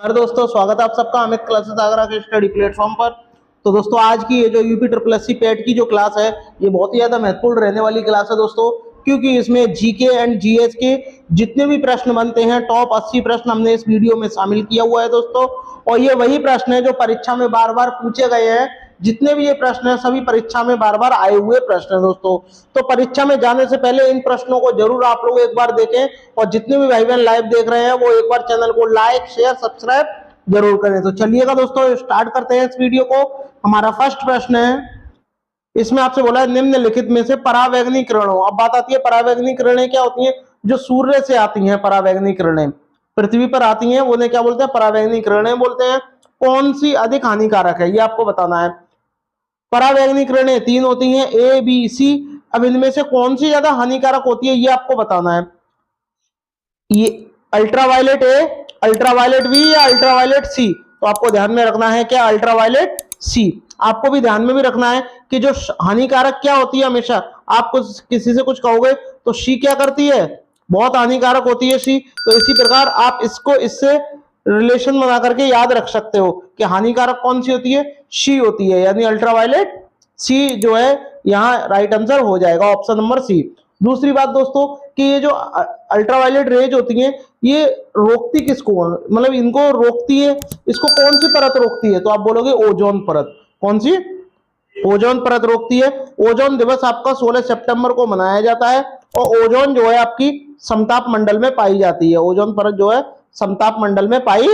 नमस्कार दोस्तों, स्वागत है आप सबका अमित क्लासेस आगरा के स्टडी प्लेटफॉर्म पर। तो दोस्तों आज की ये जो यूपी ट्रिपल एससी पेट की जो क्लास है ये बहुत ही ज़्यादा महत्वपूर्ण रहने वाली क्लास है दोस्तों, क्योंकि इसमें जीके एंड जीएस के जितने भी प्रश्न बनते हैं टॉप 80 प्रश्न हमने इस वीडियो में शामिल किया हुआ है दोस्तों। और ये वही प्रश्न है जो परीक्षा में बार बार पूछे गए हैं। जितने भी ये प्रश्न है सभी परीक्षा में बार बार आए हुए प्रश्न है दोस्तों। तो परीक्षा में जाने से पहले इन प्रश्नों को जरूर आप लोग एक बार देखें, और जितने भी भाई बहन लाइव देख रहे हैं वो एक बार चैनल को लाइक शेयर सब्सक्राइब जरूर करें। तो चलिएगा दोस्तों स्टार्ट करते हैं इस वीडियो को। हमारा फर्स्ट प्रश्न है, इसमें आपसे बोला है निम्नलिखित में से परावैंगनी किरणों। अब बात आती है परावैंगनी किरणें क्या होती हैं, जो सूर्य से आती हैं परावैंगनी किरणें पृथ्वी पर आती हैं, उन्हें क्या बोलते हैं, परावैंगनी किरणें बोलते हैं। कौन सी अधिक हानिकारक है ये आपको बताना है। परावैंगनी किरणें तीन होती हैं, ए बी सी। अब इनमें से कौन सी ज्यादा हानिकारक होती है ये आपको बताना है। ये अल्ट्रावायलेट ए, अल्ट्रावायलेट बी या अल्ट्रावायलेट सी। तो आपको ध्यान में रखना है क्या, अल्ट्रावायलेट सी। आपको भी ध्यान में भी रखना है कि जो हानिकारक क्या होती है, हमेशा आप किसी से कुछ कहोगे तो सी क्या करती है, बहुत हानिकारक होती है सी। तो इसी प्रकार आप इसको इससे रिलेशन बना करके याद रख सकते हो कि हानिकारक कौन सी होती है, सी होती है, यानी अल्ट्रावायलेट सी जो है यहाँ राइट आंसर हो जाएगा, ऑप्शन नंबर सी। दूसरी बात दोस्तों कि ये जो अल्ट्रावायलेट रेज होती हैं ये रोकती किसको, मतलब इनको रोकती है, इसको कौन सी परत रोकती है, तो आप बोलोगे ओजोन परत। कौन सी, ओजोन परत रोकती है। ओजोन दिवस आपका 16 सितंबर को मनाया जाता है, और ओजोन जो है आपकी समताप मंडल में पाई जाती है। ओजोन परत जो है समताप मंडल में पाई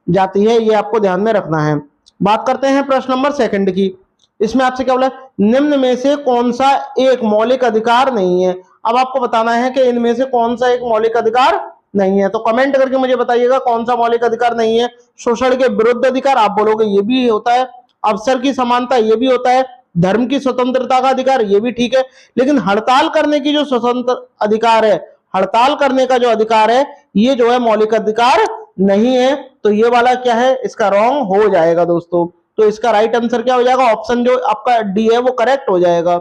जाती है, ये आपको ध्यान में रखना है। बात करते हैं प्रश्न नंबर सेकंड की। इसमें आपसे क्या बोला है, निम्न में से कौन सा एक मौलिक अधिकार नहीं है। अब आपको बताना है कि इनमें से कौन सा एक मौलिक अधिकार नहीं है। तो कमेंट करके मुझे बताइएगा कौन सा मौलिक अधिकार नहीं है। शोषण के विरुद्ध अधिकार, आप बोलोगे ये भी होता है। अवसर की समानता, ये भी होता है। धर्म की स्वतंत्रता का अधिकार, ये भी ठीक है। लेकिन हड़ताल करने की जो स्वतंत्र अधिकार है, हड़ताल करने का जो अधिकार है, ये जो है मौलिक अधिकार नहीं है। तो ये वाला क्या है, इसका रॉन्ग हो जाएगा दोस्तों। तो इसका राइट आंसर क्या हो जाएगा, ऑप्शन जो आपका डी है वो करेक्ट हो जाएगा।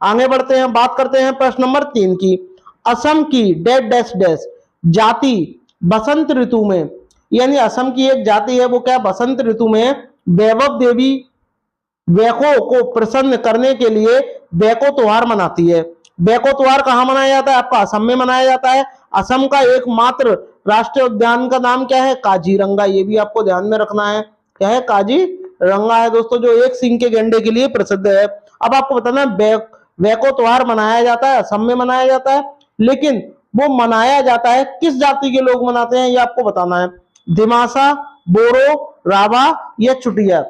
आगे बढ़ते हैं, बात करते हैं प्रश्न नंबर 3 की। असम की डैश डैश डैश जाति बसंत ऋतु में, यानी असम की एक जाति है वो क्या बसंत ऋतु में वैभव देवी बैको को प्रसन्न करने के लिए बैको त्योहार मनाती है। बैको त्योहार कहाँ मनाया जाता है, आपका असम में मनाया जाता है। असम का एकमात्र राष्ट्रीय उद्यान का नाम क्या है, काजीरंगा। ये भी आपको ध्यान में रखना है, क्या है, काजीरंगा है दोस्तों, जो एक सिंह के गेंडे के लिए प्रसिद्ध है। अब आपको बताना है बैको त्योहार मनाया जाता है, असम में मनाया जाता है, लेकिन वो मनाया जाता है किस जाति के लोग मनाते हैं ये आपको बताना है। दिमासा, बोरो, राभा या चुटिया।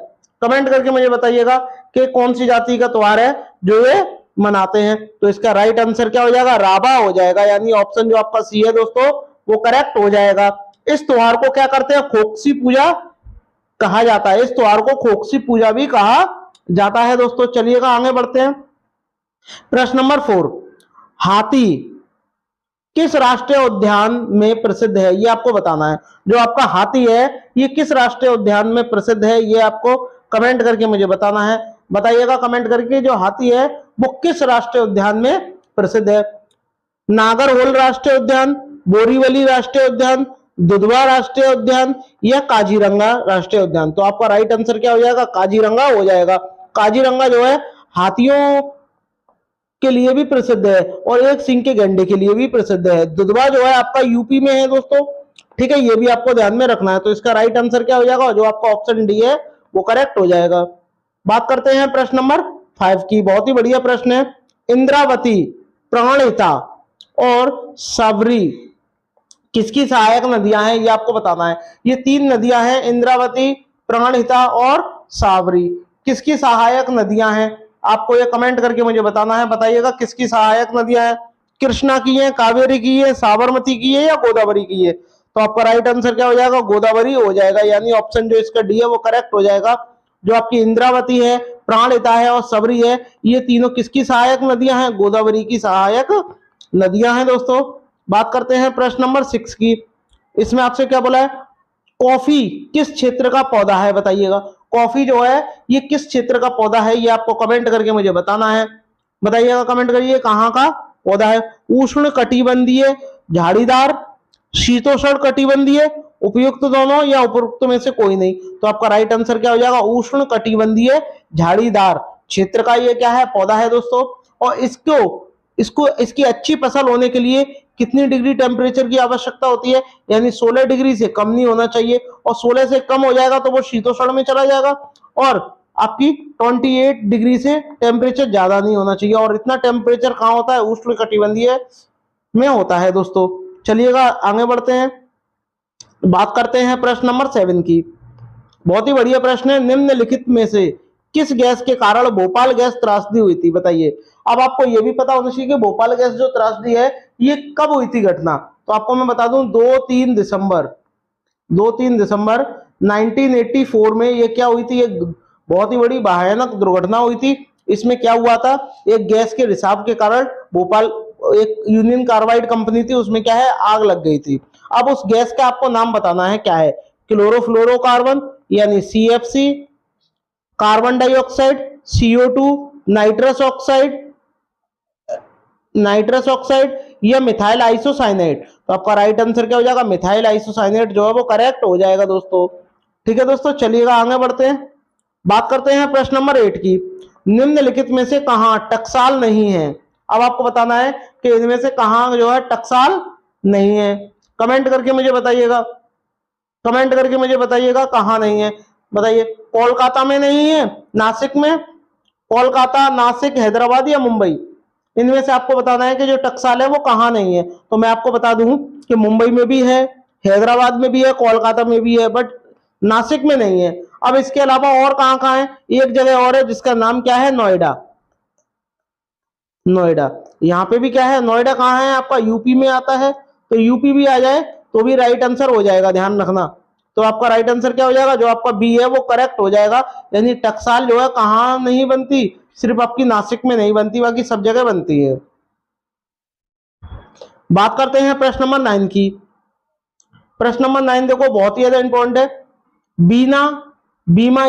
कमेंट करके मुझे बताइएगा कि कौन सी जाति का त्योहार है जो ये मनाते हैं। तो इसका राइट आंसर क्या हो जाएगा, राभा हो जाएगा, यानी ऑप्शन जो आपका सी है दोस्तों वो करेक्ट हो जाएगा। इस त्योहार को क्या करते हैं, खोक्सी पूजा कहा जाता है। इस त्योहार को खोक्सी पूजा भी कहा जाता है दोस्तों। चलिएगा आगे बढ़ते हैं। प्रश्न नंबर 4, हाथी किस राष्ट्रीय उद्यान में प्रसिद्ध है ये आपको बताना है। जो आपका हाथी है ये किस राष्ट्रीय उद्यान में प्रसिद्ध है ये आपको कमेंट करके मुझे बताना है। बताइएगा कमेंट करके जो हाथी है वो किस राष्ट्रीय उद्यान में प्रसिद्ध है। नागरहोल राष्ट्रीय उद्यान, बोरीवली राष्ट्रीय उद्यान, दुधवा राष्ट्रीय उद्यान या काजीरंगा राष्ट्रीय उद्यान। तो आपका राइट आंसर क्या हो जाएगा, काजीरंगा हो जाएगा। काजीरंगा जो है हाथियों के लिए भी प्रसिद्ध है और एक सिंह के गेंडे के लिए भी प्रसिद्ध है। दुधवा जो है आपका यूपी में है दोस्तों, ठीक है, ये भी आपको ध्यान में रखना है। तो इसका राइट आंसर क्या हो जाएगा, जो आपका ऑप्शन डी है वो करेक्ट हो जाएगा। बात करते हैं प्रश्न नंबर 5 की। बहुत ही बढ़िया प्रश्न है। इंद्रावती, प्राणहिता और साबरी किसकी सहायक नदियां हैं ये आपको बताना है। ये 3 नदियां हैं, इंद्रावती, प्राणहिता और साबरी, किसकी सहायक नदियां हैं आपको ये कमेंट करके मुझे बताना है। बताइएगा किसकी सहायक नदियां हैं, कृष्णा की है, कावेरी की है, साबरमती की है या गोदावरी की है। तो आपका राइट आंसर क्या हो जाएगा, गोदावरी हो जाएगा, यानी ऑप्शन जो इसका डी है वो करेक्ट हो जाएगा। जो आपकी इंद्रावती है, प्राणहिता है और सबरी है, ये तीनों किसकी सहायक नदियां हैं, गोदावरी की सहायक नदियां हैं दोस्तों। बात करते हैं प्रश्न नंबर 6 की। इसमें आपसे क्या बोला है, कॉफी किस क्षेत्र का पौधा है, बताइएगा। कॉफी जो है ये किस क्षेत्र का पौधा है ये आपको कमेंट करके मुझे बताना है। बताइएगा कमेंट करिए कहाँ का पौधा है। उष्ण कटिबंधीय, झाड़ीदार, शीतोष्ण कटिबंधीय, उपयुक्त दोनों या उपयुक्त में से कोई नहीं। तो आपका राइट आंसर क्या हो जाएगा, उष्ण कटिबंधीय झाड़ीदार क्षेत्र का ये क्या है, पौधा है दोस्तों। और इसकी अच्छी फसल होने के लिए कितनी डिग्री टेम्परेचर की आवश्यकता होती है, यानी 16 डिग्री से कम नहीं होना चाहिए, और 16 से कम हो जाएगा तो वो शीतोष्ण में चला जाएगा, और आपकी 28 डिग्री से टेम्परेचर ज्यादा नहीं होना चाहिए। और इतना टेम्परेचर कहाँ होता है, उष्ण कटिबंधीय में होता है दोस्तों। चलिएगा आगे बढ़ते हैं, बात करते हैं प्रश्न नंबर 7 की। बहुत ही बढ़िया प्रश्न है, निम्नलिखित में से किस गैस के कारण भोपाल गैस त्रासदी हुई थी, बताइए। अब आपको यह भी पता होना चाहिए कि भोपाल गैस जो त्रासदी है ये कब हुई थी घटना, तो आपको मैं बता दूं 2-3 दिसंबर 1984 में ये क्या हुई थी, एक बहुत ही बड़ी भयानक दुर्घटना हुई थी। इसमें क्या हुआ था, एक गैस के रिसाव के कारण भोपाल, एक यूनियन कार्बाइड कंपनी थी, उसमें क्या है, आग लग गई थी। अब उस गैस का आपको नाम बताना है, क्या है, क्लोरोफ्लोरोकार्बन यानी CFC, carbon dioxide CO2, nitrous oxide या मिथाइल आइसोसाइनेट। तो आपका राइट आंसर क्या हो जाएगा, मिथाइल आइसोसाइनेट जो है वो करेक्ट हो जाएगा दोस्तों। ठीक है दोस्तों, चलिएगा आगे बढ़ते हैं, बात करते हैं प्रश्न नंबर 8 की। निम्नलिखित में से कहां टकसाल नहीं है, अब आपको बताना है कि इनमें से कहां जो है टकसाल नहीं है। कमेंट करके मुझे बताइएगा, कहां नहीं है, बताइए। कोलकाता में नहीं है, नासिक में, कोलकाता, नासिक, हैदराबाद या मुंबई, इनमें से आपको बताना है कि जो टकसाल है वो कहां नहीं है। तो मैं आपको बता दूं कि मुंबई में भी है, हैदराबाद में भी है, कोलकाता में भी है, बट नासिक में नहीं है। अब इसके अलावा और कहां कहां है, एक जगह और है जिसका नाम क्या है, नोएडा। यहाँ पे भी क्या है, नोएडा कहाँ है आपका, यूपी में आता है, तो यूपी भी आ जाए तो भी राइट आंसर हो जाएगा, ध्यान रखना। तो आपका राइट आंसर क्या हो जाएगा, जो आपका बी है वो करेक्ट हो जाएगा। यानी टकसाल जो है कहाँ नहीं बनती, सिर्फ आपकी नासिक में नहीं बनती, बाकी सब जगह बनती है। बात करते हैं प्रश्न नंबर 9 की। प्रश्न नंबर 9 देखो बहुत ही ज्यादा इंपॉर्टेंट है। बिना बीमा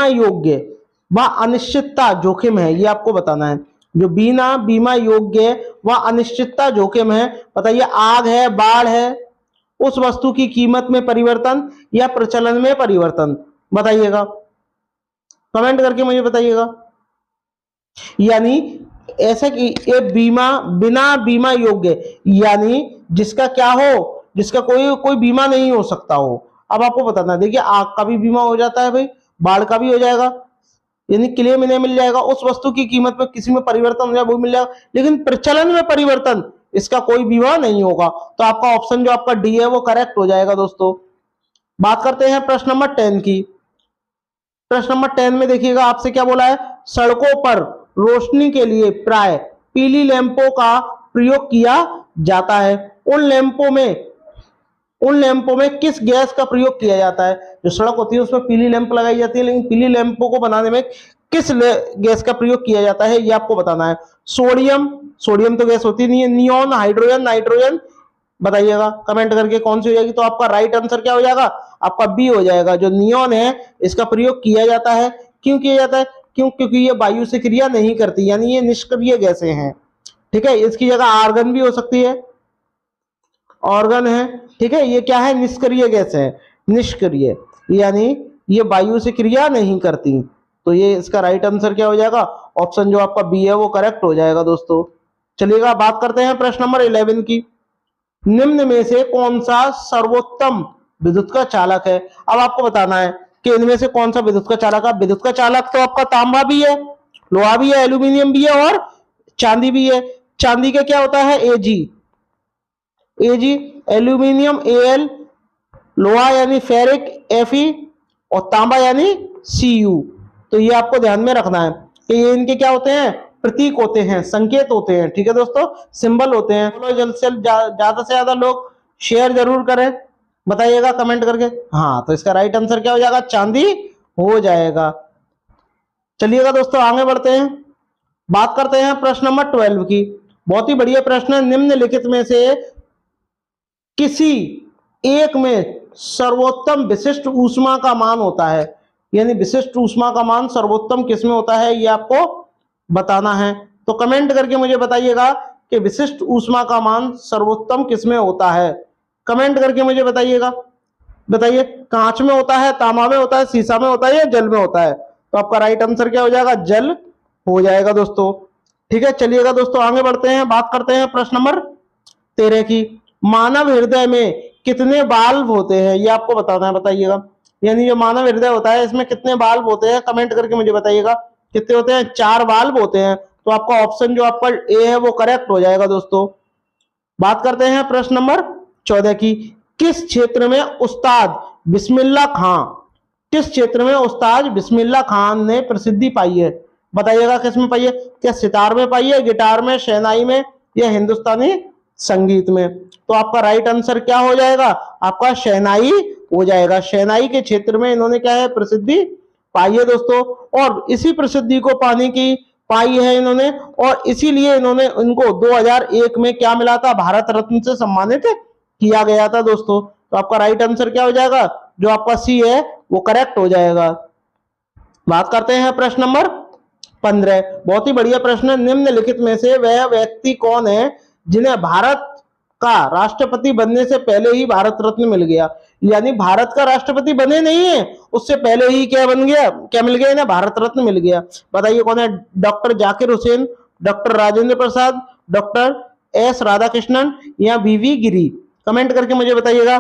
योग्य व अनिश्चितता जोखिम है, ये आपको बताना है। जो बिना बीमा योग्य व अनिश्चितता जोखिम है, बताइए, आग है, बाढ़ है, उस वस्तु की कीमत में परिवर्तन या प्रचलन में परिवर्तन, बताइएगा, कमेंट करके मुझे बताइएगा। यानी ऐसा कि ये बिना बीमा योग्य, यानी जिसका क्या हो, जिसका कोई बीमा नहीं हो सकता हो। अब आपको बताना, देखिए, आग का भी बीमा हो जाता है भाई, बाढ़ का भी हो जाएगा, यानी क्लेम इन्हें मिल जाएगा, उस वस्तु की कीमत में किसी में परिवर्तन हो जाए वो मिल जाएगा, लेकिन प्रचलन में परिवर्तन, इसका कोई बीमा नहीं होगा। तो आपका ऑप्शन जो आपका डी है वो करेक्ट हो जाएगा दोस्तों। बात करते हैं प्रश्न नंबर 10 की। प्रश्न नंबर 10 में देखिएगा आपसे क्या बोला है, सड़कों पर रोशनी के लिए प्राय पीली लैंपों का प्रयोग किया जाता है। उन लैंपों में किस गैस का प्रयोग किया जाता है। जो सड़क होती है उसमें पीली लैंप लगाई जाती है, लेकिन पीली लैंपों को बनाने में किस गैस का प्रयोग किया जाता है, ये आपको बताना है। सोडियम तो गैस होती नहीं है, नियोन, हाइड्रोजन, नाइट्रोजन, बताइएगा कमेंट करके कौन सी हो जाएगी। तो आपका राइट आंसर क्या हो जाएगा, आपका बी हो जाएगा। जो नियोन है इसका प्रयोग किया जाता है, क्यों किया जाता है, क्योंकि ये वायु से क्रिया नहीं करती, यानी ये निष्क्रिय गैसें हैं। ठीक है, इसकी जगह आर्गन भी हो सकती है, ऑर्गन है। ठीक है, ये क्या है, निष्क्रिय गैस है, निष्क्रिय, यानी ये वायु से क्रिया नहीं करती। तो ये इसका राइट आंसर क्या हो जाएगा, ऑप्शन जो आपका बी है वो करेक्ट हो जाएगा दोस्तों। चलिएगा बात करते हैं प्रश्न नंबर 11 की। निम्न में से कौन सा सर्वोत्तम विद्युत का चालक है। अब आपको बताना है कि इनमें से कौन सा विद्युत का चालक है। विद्युत का चालक तो आपका तांबा भी है, लोहा भी है, एल्यूमिनियम भी है और चांदी भी है। चांदी का क्या होता है, एजी, एल्यूमिनियम Al, लोहा यानी फेरिक Fe, और तांबा यानी Cu। तो ये आपको ध्यान में रखना है कि ये इनके क्या होते हैं, प्रतीक होते हैं, संकेत होते हैं। ठीक है दोस्तों, सिंबल होते हैं। चलो जल्द से ज्यादा से ज्यादा लोग शेयर जरूर करें, बताइएगा कमेंट करके। हाँ, तो इसका राइट आंसर क्या हो जाएगा, चांदी हो जाएगा। चलिएगा दोस्तों आगे बढ़ते हैं, बात करते हैं प्रश्न नंबर 12 की। बहुत ही बढ़िया प्रश्न है। निम्नलिखित में से किसी एक में सर्वोत्तम विशिष्ट ऊष्मा का मान होता है, यानी विशिष्ट ऊष्मा का मान सर्वोत्तम किसमें होता है, ये आपको बताना है। तो कमेंट करके मुझे बताइएगा कि विशिष्ट ऊष्मा का मान सर्वोत्तम किसमें होता है? कमेंट करके मुझे बताइएगा। बताइए, कांच में होता है, तांबा में होता है, शीशा में होता है या जल में होता है? तो आपका राइट आंसर क्या हो जाएगा? जल हो जाएगा दोस्तों। ठीक है, चलिएगा दोस्तों आगे बढ़ते हैं, बात करते हैं प्रश्न नंबर 13 की। मानव हृदय में कितने वाल्व होते हैं, ये आपको बताना है, बताइएगा। यानी जो मानव हृदय होता है इसमें कितने वाल्व होते हैं, कमेंट करके मुझे बताइएगा। कितने होते हैं? 4 वाल्व होते हैं। तो आपका ऑप्शन जो आपका ए है वो करेक्ट हो जाएगा दोस्तों। बात करते हैं प्रश्न नंबर 14 की। किस क्षेत्र में उस्ताद बिस्मिल्लाह खां, किस क्षेत्र में उस्ताद बिस्मिल्लाह खान ने प्रसिद्धि पाई है? बताइएगा किस में पाई है? क्या सितार में पाई है, गिटार में, शहनाई में या हिंदुस्तानी संगीत में? तो आपका राइट आंसर क्या हो जाएगा? आपका शहनाई हो जाएगा। शहनाई के क्षेत्र में इन्होंने क्या है? प्रसिद्धि पाई है दोस्तों। और इसी प्रसिद्धि को पाने की पाई है इन्होंने, और इसीलिए इन्होंने इनको 2001 में क्या मिला था? भारत रत्न से सम्मानित किया गया था दोस्तों। तो आपका राइट आंसर क्या हो जाएगा? जो आपका सी है वो करेक्ट हो जाएगा। बात करते हैं प्रश्न नंबर 15। बहुत ही बढ़िया प्रश्न है। निम्नलिखित में से वह व्यक्ति कौन है जिन्हें भारत का राष्ट्रपति बनने से पहले ही भारत रत्न मिल गया? यानी भारत का राष्ट्रपति बने नहीं है, उससे पहले ही क्या बन गया, क्या मिल गया इन्हें? भारत रत्न मिल गया। बताइए कौन है? Doctor Zakir Hussain, doctor Rajendra Prasad, doctor S Radhakrishnan या बीवी गिरी? कमेंट करके मुझे बताइएगा।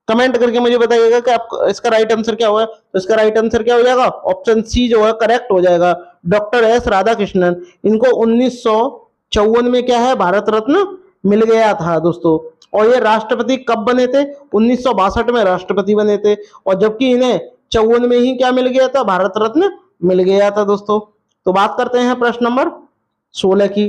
कमेंट करके मुझे बताइएगा कि आप इसका राइट आंसर क्या होगा। तो इसका राइट आंसर क्या हो जाएगा? ऑप्शन सी जो है करेक्ट हो जाएगा। डॉक्टर एस राधाकृष्णन, इनको 1954 में क्या है? भारत रत्न मिल गया था दोस्तों। और ये राष्ट्रपति कब बने थे? 1962 में राष्ट्रपति बने थे, और जबकि इन्हें 54 में ही क्या मिल गया था? भारत रत्न मिल गया था दोस्तों। तो बात करते हैं प्रश्न नंबर 16 की।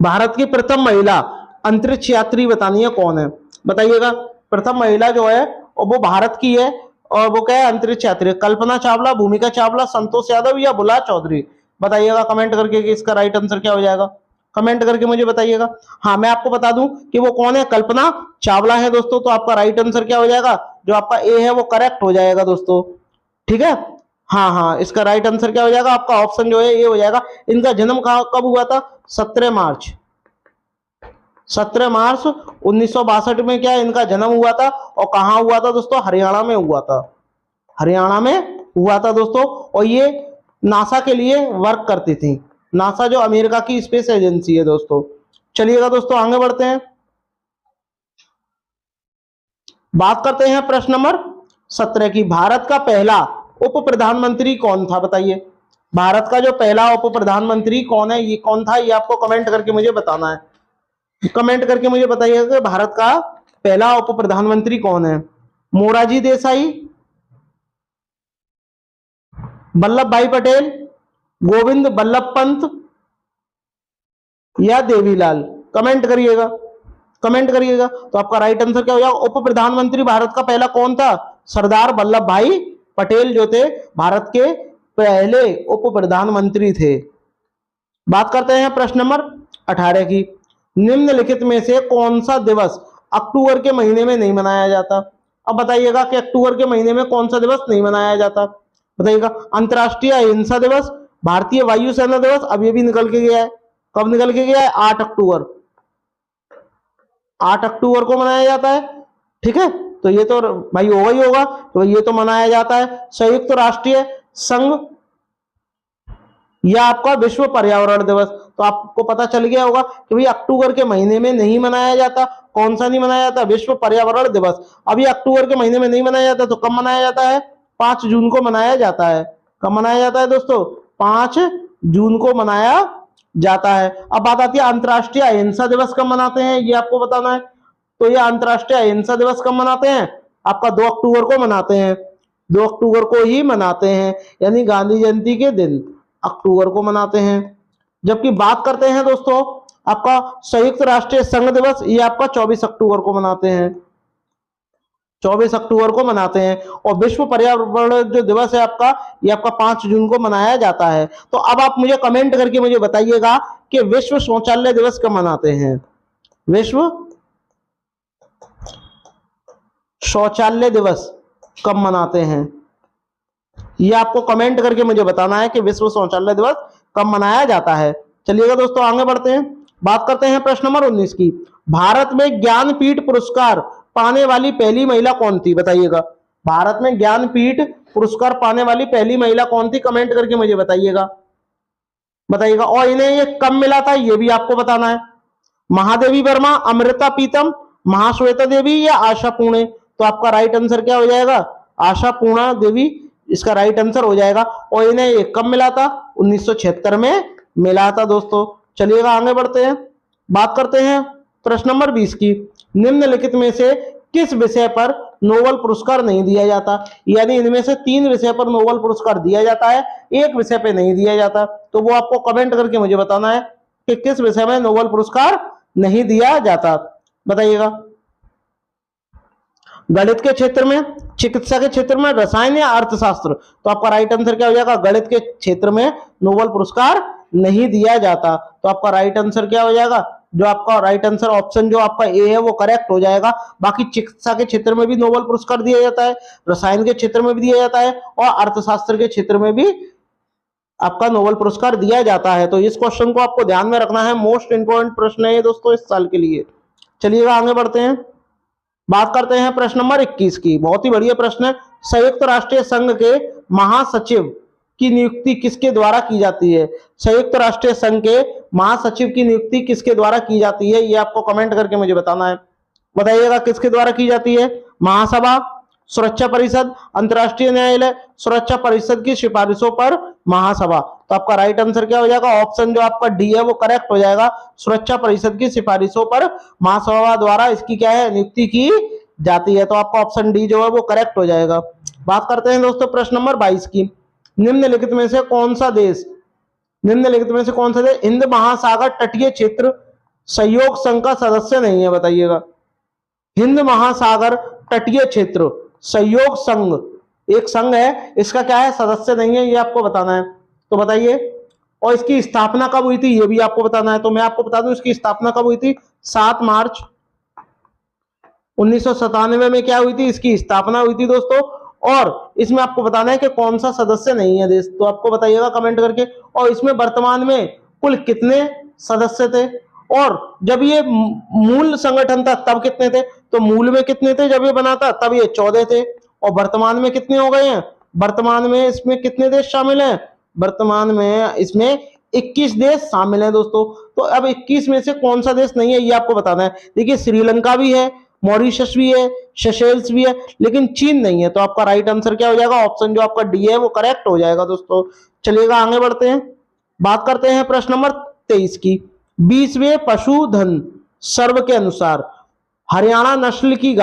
भारत की प्रथम महिला अंतरिक्ष यात्री बतानी है कौन है? बताइएगा। प्रथम महिला जो है और वो भारत की है, और वो क्या है? अंतरिक्ष यात्री। कल्पना चावला, भूमिका चावला, संतोष यादव या बुला चौधरी? बताइएगा कमेंट करके कि इसका राइट आंसर क्या हो जाएगा। कमेंट करके मुझे बताइएगा। हाँ, मैं आपको बता दूं कि वो कौन है? कल्पना चावला है दोस्तों। तो आपका राइट आंसर क्या हो जाएगा? जो आपका ए है वो करेक्ट हो जाएगा दोस्तों। ठीक है, हाँ हाँ, इसका राइट आंसर क्या हो जाएगा? आपका ऑप्शन जो है ये हो जाएगा। इनका जन्म कब हुआ था? 17 मार्च 1962 में क्या इनका जन्म हुआ था। और कहाँ हुआ था दोस्तों? हरियाणा में हुआ था। हरियाणा में हुआ था दोस्तों। और ये नासा के लिए वर्क करती थी। नासा जो अमेरिका की स्पेस एजेंसी है दोस्तों। चलिएगा दोस्तों आगे बढ़ते हैं, बात करते हैं प्रश्न नंबर 17 की। भारत का पहला उप प्रधानमंत्री कौन था? बताइए। भारत का जो पहला उप प्रधानमंत्री कौन है, ये कौन था? ये आपको कमेंट करके मुझे बताना है। कमेंट करके मुझे बताइएगा कि भारत का पहला उप प्रधानमंत्री कौन है? मोरारजी देसाई, वल्लभ भाई पटेल, गोविंद बल्लभ पंत या देवीलाल? कमेंट करिएगा। कमेंट करिएगा। तो आपका राइट आंसर क्या हो जाएगा? उप प्रधानमंत्री भारत का पहला कौन था? सरदार वल्लभ भाई पटेल जो थे भारत के पहले उप प्रधानमंत्री थे। बात करते हैं प्रश्न नंबर 18 की। निम्नलिखित में से कौन सा दिवस अक्टूबर के महीने में नहीं मनाया जाता? अब बताइएगा कि अक्टूबर के महीने में कौन सा दिवस नहीं मनाया जाता। बताइएगा। अंतर्राष्ट्रीय अहिंसा दिवस, भारतीय वायुसेना दिवस, अब ये भी निकल के गया है। कब निकल के गया है? 8 अक्टूबर। 8 अक्टूबर को मनाया जाता है। ठीक है, तो ये तो भाई होगा ही होगा। तो ये तो मनाया जाता है। संयुक्त राष्ट्रीय संघ या आपका विश्व पर्यावरण दिवस। तो आपको पता चल गया होगा कि भाई अक्टूबर के महीने में नहीं मनाया जाता। कौन सा नहीं मनाया जाता? विश्व पर्यावरण दिवस। अभी अक्टूबर के महीने में नहीं मनाया जाता, तो कब मनाया जाता है? 5 जून को मनाया जाता है। कब मनाया जाता है दोस्तों? 5 जून को मनाया जाता है। अब बात आती है अंतर्राष्ट्रीय अहिंसा दिवस कब मनाते हैं, ये आपको बताना है। तो ये अंतर्राष्ट्रीय अहिंसा दिवस कब मनाते हैं? आपका 2 अक्टूबर को मनाते हैं। 2 अक्टूबर को ही मनाते हैं, यानी गांधी जयंती के दिन अक्टूबर को मनाते हैं। जबकि बात करते हैं दोस्तों आपका संयुक्त राष्ट्रीय संघ दिवस, ये आपका 24 अक्टूबर को मनाते हैं। 24 अक्टूबर को मनाते हैं। और विश्व पर्यावरण जो दिवस है आपका, ये आपका 5 जून को मनाया जाता है। तो अब आप मुझे कमेंट करके मुझे बताइएगा कि विश्व शौचालय दिवस कब मनाते हैं? विश्व शौचालय दिवस कब मनाते हैं? ये आपको कमेंट करके मुझे बताना है कि विश्व शौचालय दिवस कब मनाया जाता है। चलिएगा दोस्तों आगे बढ़ते हैं, बात करते हैं प्रश्न नंबर 19 की। भारत में ज्ञानपीठ पुरस्कार पाने वाली पहली महिला कौन थी, बताइएगा। भारत में ज्ञानपीठ पुरस्कार पाने वाली पहली महिला कौन थी, कमेंट करके मुझे बताइएगा। और इन्हें ये कब मिला था ये भी आपको बताना है। महादेवी वर्मा, अमृता पीतम, महाश्वेता देवी या आशा पुणे। तो आपका राइट आंसर क्या हो जाएगा, आशा पूर्णा देवी इसका राइट आंसर हो जाएगा। और इन्हें ये कब मिला था, 1976 में मिला था दोस्तों। चलिएगा आगे बढ़ते हैं, बात करते हैं प्रश्न नंबर 20 की। निम्नलिखित में से किस विषय पर नोबेल पुरस्कार नहीं दिया जाता, यानी इनमें से 3 विषय पर नोबेल पुरस्कार दिया जाता है, एक विषय पे नहीं दिया जाता। तो वो आपको कमेंट करके मुझे बताना है कि किस विषय में नोबेल पुरस्कार नहीं दिया जाता, बताइएगा। गणित के क्षेत्र में, चिकित्सा के क्षेत्र में, रसायन या अर्थशास्त्र। तो आपका राइट आंसर क्या हो जाएगा, गणित के क्षेत्र में नोबेल पुरस्कार नहीं दिया जाता। तो आपका राइट आंसर क्या हो जाएगा, जो आपका राइट आंसर ऑप्शन जो आपका ए है वो करेक्ट हो जाएगा। बाकी चिकित्सा के क्षेत्र में भी नोबेल पुरस्कार दिया जाता है, रसायन के क्षेत्र में भी दिया जाता है और अर्थशास्त्र के क्षेत्र में भी आपका नोबेल पुरस्कार दिया जाता है। तो इस क्वेश्चन को आपको ध्यान में रखना है, मोस्ट इंपोर्टेंट प्रश्न है दोस्तों इस साल के लिए। चलिएगा आगे बढ़ते हैं, बात करते हैं प्रश्न नंबर 21 की। बहुत ही बढ़िया प्रश्न है। संयुक्त राष्ट्रीय संघ के महासचिव की नियुक्ति किसके द्वारा की जाती है, संयुक्त राष्ट्रीय संघ के महासचिव की नियुक्ति किसके द्वारा की जाती है, ये आपको कमेंट करके मुझे बताना है। बताइएगा किसके द्वारा की जाती है, महासभा, सुरक्षा परिषद, अंतर्राष्ट्रीय न्यायालय, सुरक्षा परिषद की सिफारिशों पर महासभा। तो आपका राइट आंसर क्या हो जाएगा, ऑप्शन जो आपका डी है वो करेक्ट हो जाएगा। सुरक्षा परिषद की सिफारिशों पर महासभा द्वारा इसकी क्या है, नियुक्ति की जाती है। तो आपका ऑप्शन डी जो है वो करेक्ट हो जाएगा। बात करते हैं दोस्तों प्रश्न नंबर 22 की। निम्नलिखित में से कौन सा देश हिंद महासागर तटीय क्षेत्र सहयोग संघ का सदस्य नहीं है, बताइएगा। हिंद महासागर तटीय क्षेत्र सहयोग संघ एक संघ है, इसका क्या है, सदस्य नहीं है, ये आपको बताना है। तो बताइए, और इसकी स्थापना कब हुई थी ये भी आपको बताना है। तो मैं आपको बता दूं इसकी स्थापना कब हुई थी, 7 मार्च 1997 में क्या हुई थी, इसकी स्थापना हुई थी दोस्तों। और इसमें आपको बताना है कि कौन सा सदस्य नहीं है देश, तो आपको बताइएगा कमेंट करके। और इसमें वर्तमान में कुल कितने सदस्य थे, और जब ये मूल संगठन था तब कितने थे, तो मूल में कितने थे जब ये बना था, तब ये 14 थे। और वर्तमान में कितने हो गए हैं, वर्तमान में इसमें कितने देश शामिल हैं, वर्तमान में इसमें 21 देश शामिल हैं दोस्तों। तो अब 21 में से कौन सा देश नहीं है ये आपको बताना है। देखिए श्रीलंका भी है, मॉरिशस भी है, सेशेल्स भी है, लेकिन चीन नहीं है। तो आपका राइट आंसर क्या हो जाएगा, ऑप्शन जो आपका डी है वो करेक्ट हो जाएगा दोस्तों। चलिएगा आगे बढ़ते हैं, बात करते हैं प्रश्न नंबर 23 की। 20वें पशुधन सर्वे के अनुसार हरियाणा नस्ल की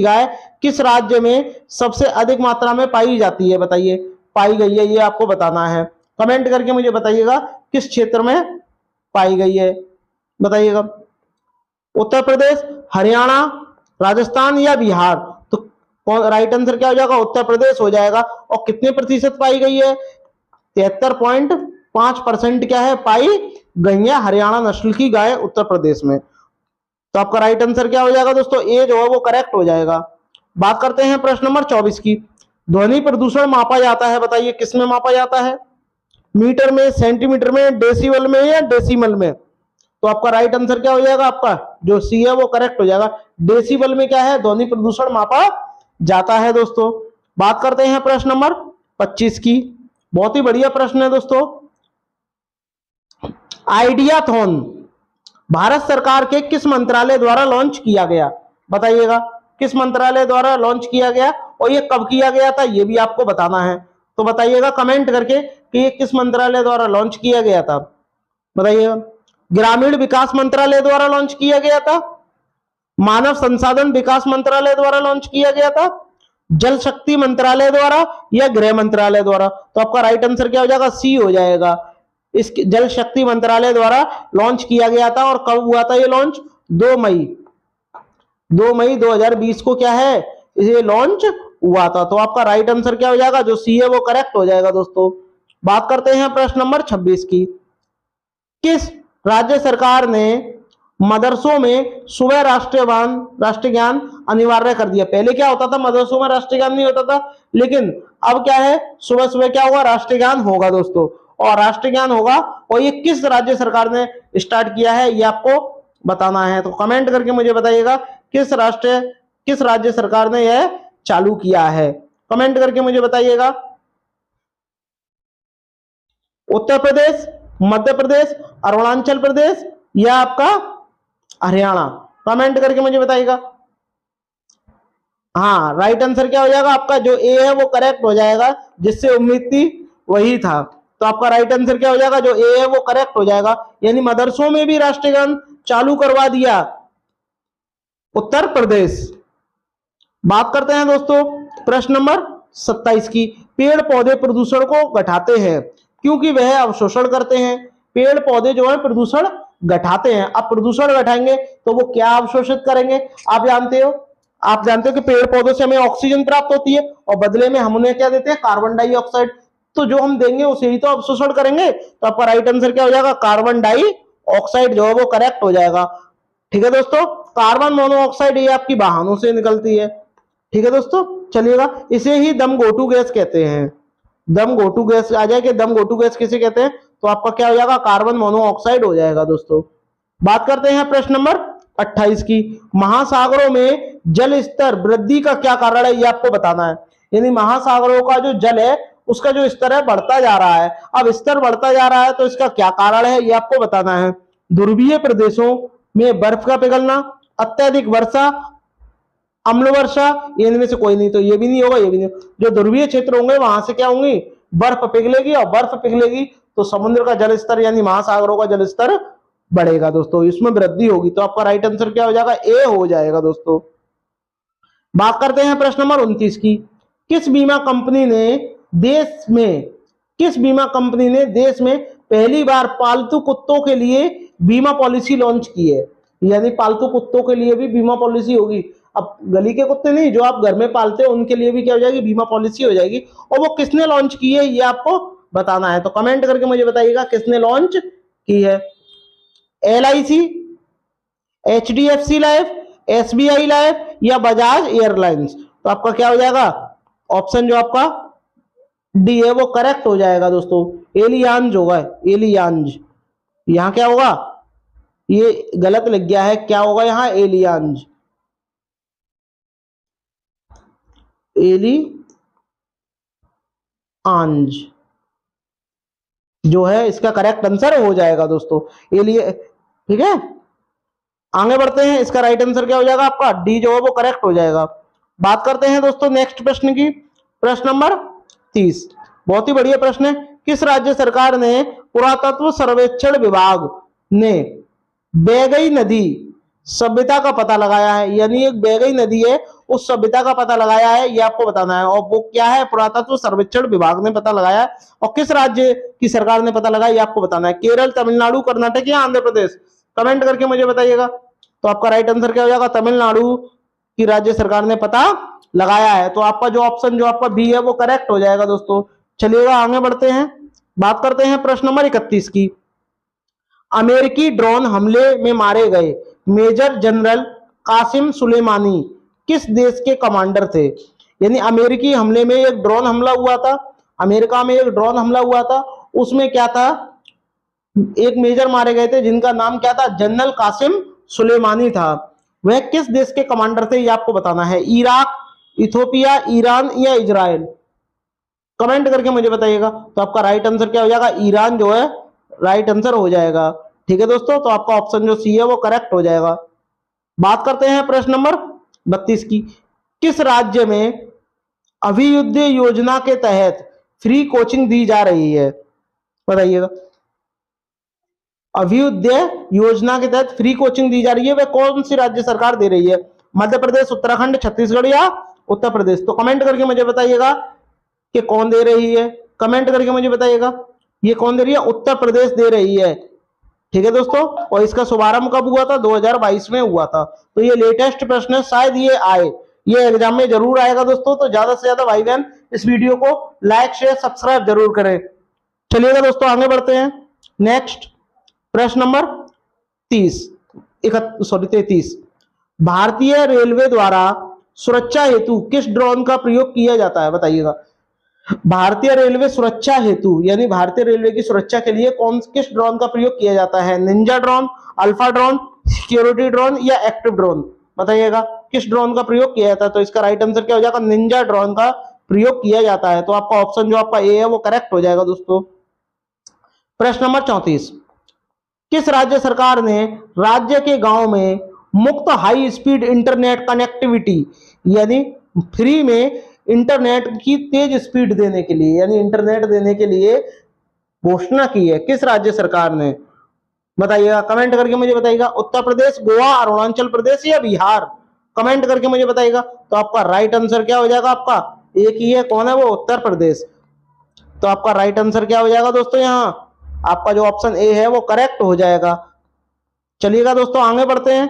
गाय किस राज्य में सबसे अधिक मात्रा में पाई जाती है, बताइए, पाई गई है, ये आपको बताना है। कमेंट करके मुझे बताइएगा किस क्षेत्र में पाई गई है, बताइएगा। उत्तर प्रदेश, हरियाणा, राजस्थान या बिहार। तो राइट आंसर क्या हो जाएगा, उत्तर प्रदेश हो जाएगा। और कितने प्रतिशत पाई गई है, 73.5% क्या है, पाई गई है हरियाणा नस्ल की गाय उत्तर प्रदेश में। तो आपका राइट आंसर क्या हो जाएगा दोस्तों, ए जो है वो करेक्ट हो जाएगा। बात करते हैं प्रश्न नंबर 24 की। ध्वनि प्रदूषण मापा जाता है, बताइए किस में मापा जाता है, मीटर में, सेंटीमीटर में, डेसिबल में या डेसिमल में। तो आपका राइट आंसर क्या हो जाएगा, आपका जो सी है वो करेक्ट हो जाएगा। डेसिबल में क्या है, ध्वनि प्रदूषण मापा जाता है दोस्तों। बात करते हैं प्रश्न नंबर 25 की। बहुत ही बढ़िया प्रश्न है दोस्तों। आइडियाथॉन भारत सरकार के किस मंत्रालय द्वारा लॉन्च किया गया, बताइएगा किस मंत्रालय द्वारा लॉन्च किया गया और ये कब किया गया था ये भी आपको बताना है। तो बताइएगा कमेंट करके कि ये किस मंत्रालय द्वारा लॉन्च किया गया था, बताइएगा। ग्रामीण विकास मंत्रालय द्वारा लॉन्च किया गया था, मानव संसाधन विकास मंत्रालय द्वारा लॉन्च किया गया था, जल शक्ति मंत्रालय द्वारा या गृह मंत्रालय द्वारा। तो आपका राइट आंसर क्या हो जाएगा, सी हो जाएगा। इस जल शक्ति मंत्रालय द्वारा लॉन्च किया गया था। और कब हुआ था ये लॉन्च, 2 मई 2020 को क्या है ये लॉन्च हुआ था। तो आपका राइट आंसर क्या हो जाएगा, जो सी है वो करेक्ट हो जाएगा दोस्तों। बात करते हैं प्रश्न नंबर 26 की। किस राज्य सरकार ने मदरसों में सुबह राष्ट्रीय ज्ञान अनिवार्य कर दिया। पहले क्या होता था, मदरसों में राष्ट्रीय ज्ञान नहीं होता था, लेकिन अब क्या है, सुबह सुबह क्या होगा, राष्ट्रीय ज्ञान होगा दोस्तों। और राष्ट्रीय ज्ञान होगा, और ये किस राज्य सरकार ने स्टार्ट किया है ये आपको बताना है। तो कमेंट करके मुझे बताइएगा किस राज्य सरकार ने यह चालू किया है, कमेंट करके मुझे बताइएगा। उत्तर प्रदेश, मध्य प्रदेश, अरुणाचल प्रदेश या आपका हरियाणा, कमेंट करके मुझे बताइएगा। हाँ, राइट आंसर क्या हो जाएगा आपका, जो ए है वो करेक्ट हो जाएगा, जिससे उम्मीद थी वही था। तो आपका राइट आंसर क्या हो जाएगा, जो ए है वो करेक्ट हो जाएगा, यानी मदरसों में भी राष्ट्रीय गान चालू करवा दिया उत्तर प्रदेश। बात करते हैं दोस्तों प्रश्न नंबर 27 की। पेड़ पौधे प्रदूषण को घटाते हैं क्योंकि वह अवशोषण करते हैं। पेड़ पौधे जो है प्रदूषण घटाते हैं। अब प्रदूषण घटाएंगे तो वो क्या अवशोषित करेंगे, आप जानते हो कि पेड़ पौधों से हमें ऑक्सीजन प्राप्त होती है और बदले में हम उन्हें क्या देते हैं, कार्बन डाइऑक्साइड। तो जो हम देंगे उसे ही तो अवशोषण करेंगे। तो आपका राइट आंसर क्या हो जाएगा, कार्बन डाइऑक्साइड जो है वो करेक्ट हो जाएगा। ठीक है दोस्तों, कार्बन मोनोऑक्साइड ये आपकी वाहनों से निकलती है। ठीक है दोस्तों, चलिएगा, इसे ही दम घोटू गैस कहते हैं। दम घोटू गैस आ जाए कि दम घोटू गैस किसे कहते हैं, तो आपका क्या हो जाएगा, कार्बन मोनोऑक्साइड हो जाएगा दोस्तों। बात करते हैं प्रश्न नंबर 28 की। महासागरों में जल स्तर वृद्धि का क्या कारण है, ये आपको बताना है। यानी महासागरों का जो जल है उसका जो स्तर है बढ़ता जा रहा है। अब स्तर बढ़ता जा रहा है तो इसका क्या कारण है ये आपको बताना है। ध्रुवीय प्रदेशों में बर्फ का पिघलना, अत्यधिक वर्षा, अम्ल वर्षा, इनमें से कोई नहीं। तो ये भी नहीं होगा, ये भी नहीं। जो ध्रुवीय क्षेत्र होंगे वहां से क्या होंगी, बर्फ पिघलेगी, और बर्फ पिघलेगी तो समुद्र का जल स्तर यानी महासागरों का जल स्तर बढ़ेगा दोस्तों, इसमें वृद्धि होगी। तो आपका राइट आंसर क्या हो जाएगा, ए हो जाएगा दोस्तों। बात करते हैं प्रश्न नंबर 29 की। किस बीमा कंपनी ने देश में पहली बार पालतू कुत्तों के लिए बीमा पॉलिसी लॉन्च की है। यानी पालतू कुत्तों के लिए भी बीमा पॉलिसी होगी। अब गली के कुत्ते नहीं, जो आप घर में पालते हो उनके लिए भी क्या हो जाएगी, बीमा पॉलिसी हो जाएगी। और वो किसने लॉन्च की है ये आपको बताना है। तो कमेंट करके मुझे बताइएगा किसने लॉन्च की है। LIC, HDFC life, SBI life या बजाज एयरलाइंस। तो आपका क्या हो जाएगा, ऑप्शन जो आपका डी है वो करेक्ट हो जाएगा दोस्तों। एलियांज होगा, एलियांज। यहां क्या होगा, ये गलत लग गया है, क्या होगा यहाँ, एलियांज, एलियांज जो है इसका करेक्ट आंसर हो जाएगा दोस्तों, एलिय। ठीक है, आगे बढ़ते हैं। इसका राइट आंसर क्या हो जाएगा आपका, डी जो है वो करेक्ट हो जाएगा। बात करते हैं दोस्तों नेक्स्ट प्रश्न की। प्रश्न नंबर 30 बहुत ही बढ़िया प्रश्न है। किस राज्य सरकार ने पुरातत्व सर्वेक्षण विभाग ने बैगई नदी सभ्यता का पता लगाया है। यानी एक बैगई नदी है उस सभ्यता का पता लगाया है, ये आपको बताना है। और वो क्या है, पुरातत्व सर्वेक्षण विभाग ने पता लगाया है। और किस राज्य की सरकार ने पता लगाया ये आपको बताना है। केरल, तमिलनाडु, कर्नाटक या आंध्र प्रदेश, कमेंट करके मुझे बताइएगा। तो आपका राइट आंसर क्या हो जाएगा, तमिलनाडु की राज्य सरकार ने पता लगाया है। तो आपका जो ऑप्शन जो आपका बी है वो करेक्ट हो जाएगा दोस्तों। चलिएगा आगे बढ़ते हैं। बात करते हैं प्रश्न नंबर 31 की। अमेरिकी ड्रोन हमले में मारे गए मेजर जनरल कासिम सुलेमानी किस देश के कमांडर थे। यानी अमेरिकी हमले में एक ड्रोन हमला हुआ था, अमेरिका में एक ड्रोन हमला हुआ था, उसमें क्या था, एक मेजर मारे गए थे जिनका नाम क्या था, जनरल कासिम सुलेमानी था। वह किस देश के कमांडर थे ये आपको बताना है। इराक, इथोपिया, ईरान या इजराइल, कमेंट करके मुझे बताइएगा। तो आपका राइट आंसर क्या हो जाएगा, ईरान जो है राइट आंसर हो जाएगा। ठीक है दोस्तों, तो आपका ऑप्शन जो सी है वो करेक्ट हो जाएगा। बात करते हैं प्रश्न नंबर 32 की। किस राज्य में अभियुदय योजना के तहत फ्री कोचिंग दी जा रही है, बताइएगा। अभियुदय योजना के तहत फ्री कोचिंग दी जा रही है, वह कौन सी राज्य सरकार दे रही है। मध्य प्रदेश, उत्तराखंड, छत्तीसगढ़ या उत्तर प्रदेश। तो कमेंट करके मुझे बताइएगा कि कौन दे रही है, कमेंट करके मुझे बताइएगा। ये कौन दे रही है, उत्तर प्रदेश दे रही है। ठीक है दोस्तों, और इसका शुभारंभ कब हुआ था, 2022 में हुआ था। तो ये लेटेस्ट प्रश्न है, शायद ये आए, ये एग्जाम में जरूर आएगा दोस्तों। तो ज्यादा से ज्यादा भाई बहन इस वीडियो को लाइक, शेयर, सब्सक्राइब जरूर करें। चलिएगा दोस्तों आगे बढ़ते हैं। नेक्स्ट प्रश्न नंबर 33। भारतीय रेलवे द्वारा सुरक्षा हेतु किस ड्रोन का प्रयोग किया जाता है, बताइएगा। भारतीय रेलवे सुरक्षा हेतु यानी भारतीय रेलवे की सुरक्षा के लिए किस ड्रोन का प्रयोग किया जाता है? Ninja drone, alpha drone, security drone या एक्टिव ड्रोन? बताइएगा किस ड्रोन का प्रयोग किया जाता है? तो इसका राइट आंसर क्या हो जाएगा? निंजा ड्रोन का प्रयोग किया जाता है। तो आपका ऑप्शन जो आपका ए है वो करेक्ट हो जाएगा दोस्तों। प्रश्न नंबर 34, किस राज्य सरकार ने राज्य के गांव में मुफ्त हाई स्पीड इंटरनेट कनेक्टिविटी यानी फ्री में इंटरनेट की तेज स्पीड देने के लिए यानी इंटरनेट देने के लिए घोषणा की है? किस राज्य सरकार ने? बताइएगा, कमेंट करके मुझे बताइएगा। उत्तर प्रदेश, गोवा, अरुणाचल प्रदेश या बिहार? कमेंट करके मुझे बताइएगा। तो आपका राइट आंसर क्या हो जाएगा? आपका एक ही है, कौन है वो? उत्तर प्रदेश। तो आपका राइट आंसर क्या हो जाएगा दोस्तों? यहाँ आपका जो ऑप्शन ए है वो करेक्ट हो जाएगा। चलिएगा दोस्तों आगे बढ़ते हैं,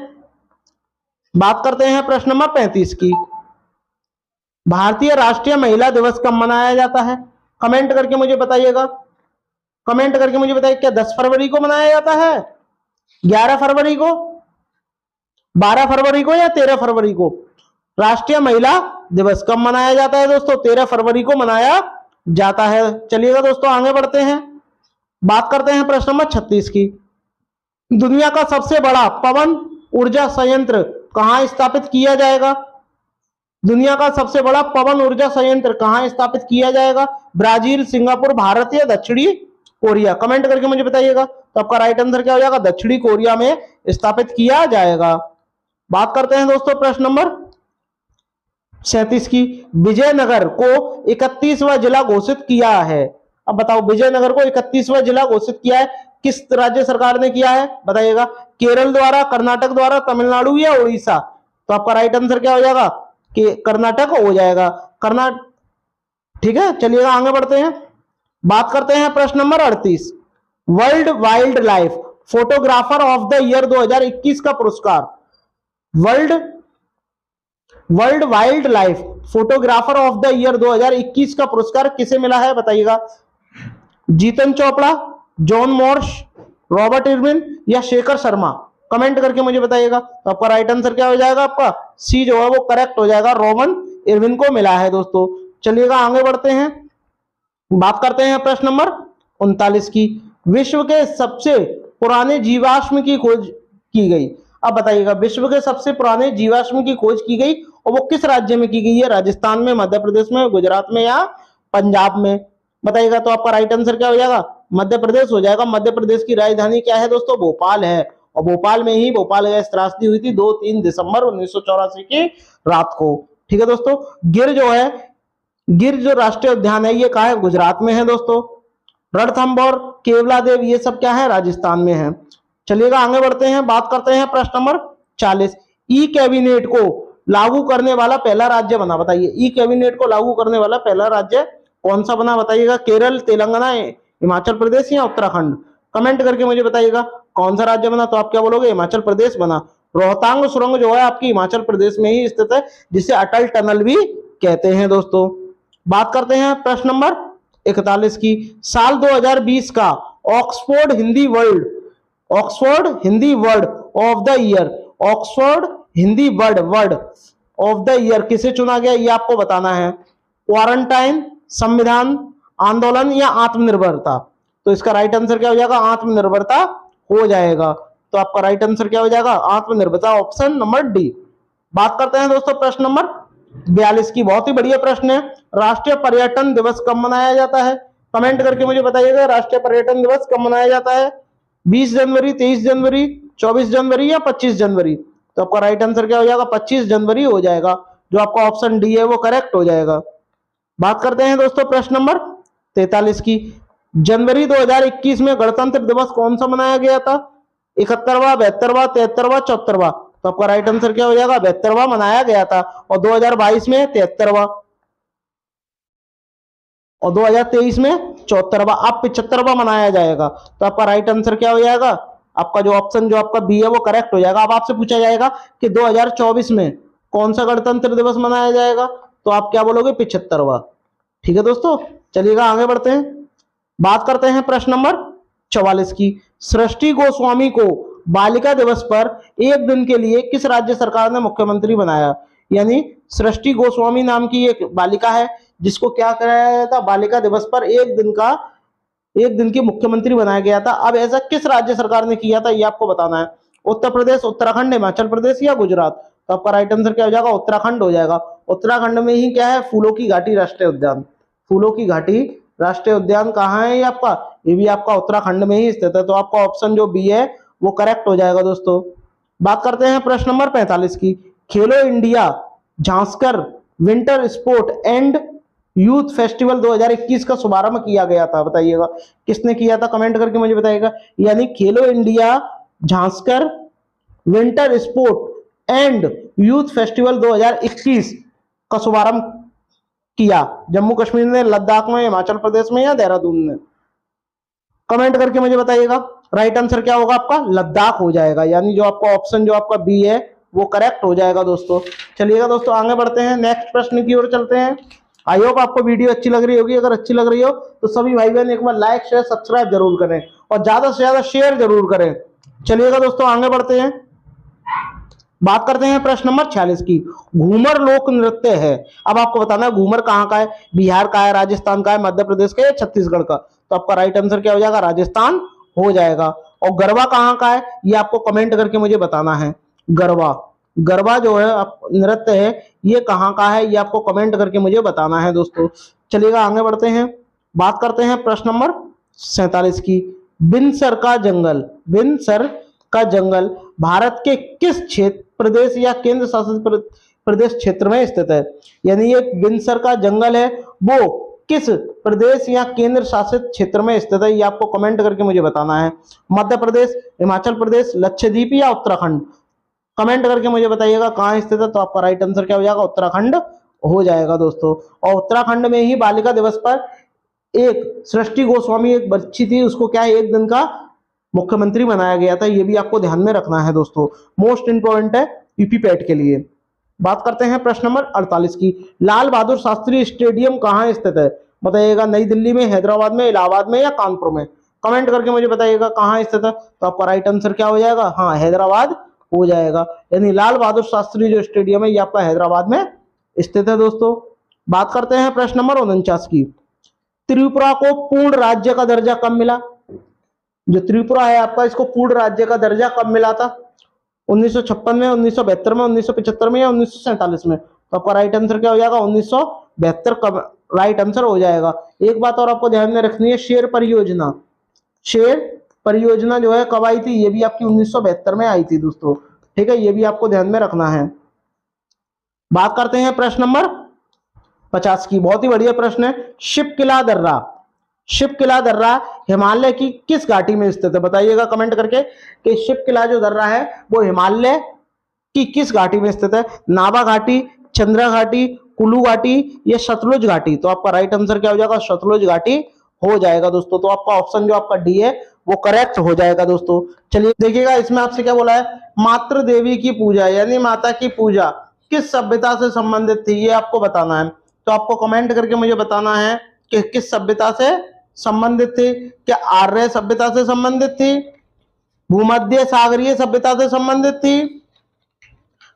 बात करते हैं प्रश्न नंबर 35 की। भारतीय राष्ट्रीय महिला दिवस कब मनाया जाता है? कमेंट करके मुझे बताइएगा। कमेंट करके मुझे बताइए, क्या 10 फरवरी को मनाया जाता है, 11 फरवरी को, 12 फरवरी को या 13 फरवरी को? राष्ट्रीय महिला दिवस कब मनाया जाता है दोस्तों? 13 फरवरी को मनाया जाता है। चलिएगा दोस्तों आगे बढ़ते हैं, बात करते हैं प्रश्न नंबर 36 की। दुनिया का सबसे बड़ा पवन ऊर्जा संयंत्र कहां स्थापित किया जाएगा? दुनिया का सबसे बड़ा पवन ऊर्जा संयंत्र कहां स्थापित किया जाएगा? ब्राजील, सिंगापुर, भारत या दक्षिणी कोरिया? कमेंट करके मुझे बताइएगा। तो आपका राइट आंसर क्या हो जाएगा? दक्षिणी कोरिया में स्थापित किया जाएगा। बात करते हैं दोस्तों प्रश्न नंबर 37 की। विजयनगर को 31वां जिला घोषित किया है। अब बताओ, विजयनगर को 31वां जिला घोषित किया है, किस राज्य सरकार ने किया है? बताइएगा, केरल द्वारा, कर्नाटक द्वारा, तमिलनाडु या उड़ीसा? तो आपका राइट आंसर क्या हो जाएगा? कि कर्नाटक हो जाएगा, कर्नाटक। ठीक है, चलिएगा आगे बढ़ते हैं, बात करते हैं प्रश्न number 38। World wildlife photographer of the year 2021 का पुरस्कार world wildlife photographer of the year 2021 का पुरस्कार किसे मिला है? बताइएगा, Jeetan Chopra, John Morsh, Robert Irwin या शेखर शर्मा? कमेंट करके मुझे बताइएगा। तो आपका राइट आंसर क्या हो जाएगा? आपका सी जो है वो करेक्ट हो जाएगा, रॉबर्ट इरविन को मिला है दोस्तों। चलिएगा आगे बढ़ते हैं, बात करते हैं प्रश्न नंबर 39 की। विश्व के सबसे पुराने जीवाश्म की खोज की गई। अब बताइएगा, विश्व के सबसे पुराने जीवाश्म की खोज की गई और वो किस राज्य में की गई है? राजस्थान में, मध्य प्रदेश में, गुजरात में या पंजाब में? बताइएगा। तो आपका राइट आंसर क्या हो जाएगा? मध्य प्रदेश हो जाएगा। मध्य प्रदेश की राजधानी क्या है दोस्तों? भोपाल है, और भोपाल में ही भोपाल गैस त्रासदी हुई थी 2-3 दिसंबर 1984 की रात को। ठीक है दोस्तों, गिर जो राष्ट्रीय उद्यान है ये कहाँ है? गुजरात में है दोस्तों। रणथंभौर, केवलादेव ये सब क्या है? राजस्थान में है। चलिएगा आगे बढ़ते हैं, बात करते हैं प्रश्न नंबर 40। ई कैबिनेट को लागू करने वाला पहला राज्य बना। बताइए, ई कैबिनेट को लागू करने वाला पहला राज्य कौन सा बना? बताइएगा, केरल, तेलंगाना, हिमाचल प्रदेश या उत्तराखंड? कमेंट करके मुझे बताइएगा कौन सा राज्य बना। तो आप क्या बोलोगे? हिमाचल प्रदेश बना। रोहतांग सुरंग जो है आपकी हिमाचल प्रदेश में ही स्थित है, जिसे अटल टनल भी कहते हैं दोस्तों। बात करते हैं प्रश्न नंबर 41 की। साल 2020 का Oxford Hindi word of the year किसे चुना गया? ये आपको बताना है। क्वारंटाइन, संविधान, आंदोलन या आत्मनिर्भरता? तो इसका राइट आंसर क्या हो जाएगा? आत्मनिर्भरता हो जाएगा। तो आपका राइट आंसर क्या हो जाएगा? आत्मनिर्भरता, ऑप्शन नंबर डी। बात करते हैं दोस्तों प्रश्न नंबर 42 की। बहुत ही बढ़िया प्रश्न है। राष्ट्रीय पर्यटन दिवस कब मनाया जाता है? कमेंट करके मुझे बताइएगा, राष्ट्रीय पर्यटन दिवस कब मनाया जाता है? 20 जनवरी, 23 जनवरी, 24 जनवरी या 25 जनवरी? तो आपका राइट आंसर क्या हो जाएगा? 25 जनवरी हो जाएगा। जो आपका ऑप्शन डी है वो करेक्ट हो जाएगा। बात करते हैं दोस्तों प्रश्न नंबर 43 की। जनवरी 2021 में गणतंत्र दिवस कौन सा मनाया गया था? 71वां, 72वां, 73वां, 74वां? तो आपका राइट आंसर क्या हो जाएगा? 72वां मनाया गया था। और 2022 में 73वां, और 2023 में 74वां, अब 75वां मनाया जाएगा। तो आपका राइट आंसर क्या हो जाएगा? आपका जो ऑप्शन जो आपका बी है वो करेक्ट हो जाएगा। अब आपसे पूछा जाएगा कि 2024 में कौन सा गणतंत्र दिवस मनाया जाएगा? तो आप क्या बोलोगे? 75वां। ठीक है दोस्तों, चलिएगा आगे बढ़ते हैं, बात करते हैं प्रश्न नंबर 44 की। सृष्टि गोस्वामी को बालिका दिवस पर एक दिन के लिए किस राज्य सरकार ने मुख्यमंत्री बनाया? यानी सृष्टि गोस्वामी नाम की एक बालिका है, जिसको क्या कराया गया था, बालिका दिवस पर एक दिन की मुख्यमंत्री बनाया गया था। अब ऐसा किस राज्य सरकार ने किया था ये आपको बताना है। उत्तर प्रदेश, उत्तराखंड, हिमाचल प्रदेश या गुजरात। तो आपका राइट आंसर क्या हो जाएगा, उत्तराखंड हो जाएगा। उत्तराखंड में ही क्या है, फूलों की घाटी राष्ट्रीय उद्यान। फूलों की घाटी राष्ट्रीय उद्यान कहाँ है ये आपका, ये भी आपका उत्तराखंड में ही स्थित है। तो आपका ऑप्शन जो बी है वो करेक्ट हो जाएगा दोस्तों। बात करते हैं प्रश्न नंबर 45 की। खेलो India Zanskar winter sport and youth festival 2021 का शुभारंभ किया गया था, बताइएगा किसने किया था, कमेंट करके मुझे बताइएगा। यानी खेलो India Zanskar winter sport and youth festival 2021 का शुभारंभ किया जम्मू कश्मीर ने, लद्दाख में, हिमाचल प्रदेश में या देहरादून में। कमेंट करके मुझे बताइएगा। राइट आंसर क्या होगा आपका, लद्दाख हो जाएगा। यानी जो आपका ऑप्शन जो आपका बी है वो करेक्ट हो जाएगा दोस्तों। चलिएगा दोस्तों आगे बढ़ते हैं, नेक्स्ट प्रश्न की ओर चलते हैं। आई होप आपको वीडियो अच्छी लग रही होगी। अगर अच्छी लग रही हो तो सभी भाई बहन एक बार लाइक शेयर सब्सक्राइब जरूर करें और ज्यादा से ज्यादा शेयर जरूर करें। चलिएगा दोस्तों आगे बढ़ते हैं, बात करते हैं प्रश्न नंबर 46 की। घूमर लोक नृत्य है, अब आपको बताना है घूमर कहाँ का है, बिहार का है, राजस्थान का है, मध्य प्रदेश का या छत्तीसगढ़ का। तो आपका राइट आंसर क्या हो जाएगा, राजस्थान हो जाएगा। और गरबा कहाँ का है ये आपको कमेंट करके मुझे बताना है। गरबा, गरबा जो है नृत्य है ये कहाँ का है ये आपको कमेंट करके मुझे बताना है दोस्तों। चलिएगा आगे बढ़ते हैं, बात करते हैं प्रश्न नंबर 47 की। बिनसर का जंगल, बिनसर का जंगल भारत के किस क्षेत्र, प्रदेश या केंद्र शासित प्रदेश क्षेत्र में स्थित है। यानी ये बिनसर का जंगल है वो किस प्रदेश या केंद्र शासित क्षेत्र में स्थित है ये आपको कमेंट करके मुझे बताना है। मध्य प्रदेश, हिमाचल प्रदेश, लक्षद्वीप या उत्तराखंड। कमेंट करके मुझे बताइएगा कहाँ स्थित है। तो आपका राइट आंसर क्या हो जाएगा, उत्तराखंड हो जाएगा दोस्तों। और उत्तराखंड में ही बालिका दिवस पर एक सृष्टि गोस्वामी एक बच्ची थी, उसको क्या है एक दिन का मुख्यमंत्री बनाया गया था। ये भी आपको ध्यान में रखना है दोस्तों, मोस्ट इंपोर्टेंट है यूपी पैट के लिए। बात करते हैं प्रश्न नंबर 48 की। लाल बहादुर शास्त्री स्टेडियम कहाँ स्थित है, बताइएगा नई दिल्ली में, हैदराबाद में, इलाहाबाद में या कानपुर में। कमेंट करके मुझे बताइएगा कहाँ स्थित है। तो आपका राइट आंसर क्या हो जाएगा, हाँ हैदराबाद हो जाएगा। यानी लाल बहादुर शास्त्री जो स्टेडियम है ये आपका हैदराबाद में स्थित है दोस्तों। बात करते हैं प्रश्न नंबर 49 की। त्रिपुरा को पूर्ण राज्य का दर्जा कब मिला, जो त्रिपुरा है आपका इसको पूर्ण राज्य का दर्जा कब मिला था, 1956 में, 1972 में, 1975 में या 1947 में। तो आपका राइट आंसर क्या हो जाएगा, 1972 का राइट आंसर हो जाएगा। एक बात और आपको ध्यान में रखनी है, शेर परियोजना, शेर परियोजना जो है कब आई थी, ये भी आपकी 1972 में आई थी दोस्तों, ठीक है, ये भी आपको ध्यान में रखना है। बात करते हैं प्रश्न नंबर 50 की, बहुत ही बढ़िया प्रश्न है। शिवकिला दर्रा, शिवकिला दर्रा हिमालय की किस घाटी में स्थित है, बताइएगा कमेंट करके कि शिवकिला जो दर्रा है वो हिमालय की किस घाटी में स्थित है। नाभा घाटी, चंद्रा घाटी, कुल्लू घाटी या सतलुज घाटी। तो आपका राइट आंसर क्या हो जाएगा, सतलुज घाटी हो जाएगा दोस्तों। तो आपका ऑप्शन जो आपका डी है वो करेक्ट हो जाएगा दोस्तों। चलिए देखिएगा इसमें आपसे क्या बोला है, मातृ देवी की पूजा यानी माता की पूजा किस सभ्यता से संबंधित थी ये आपको बताना है। तो आपको कमेंट करके मुझे बताना है कि किस सभ्यता से संबंधित थी। क्या आर्य सभ्यता से संबंधित थी, भूमध्य सागरीय सभ्यता से संबंधित थी,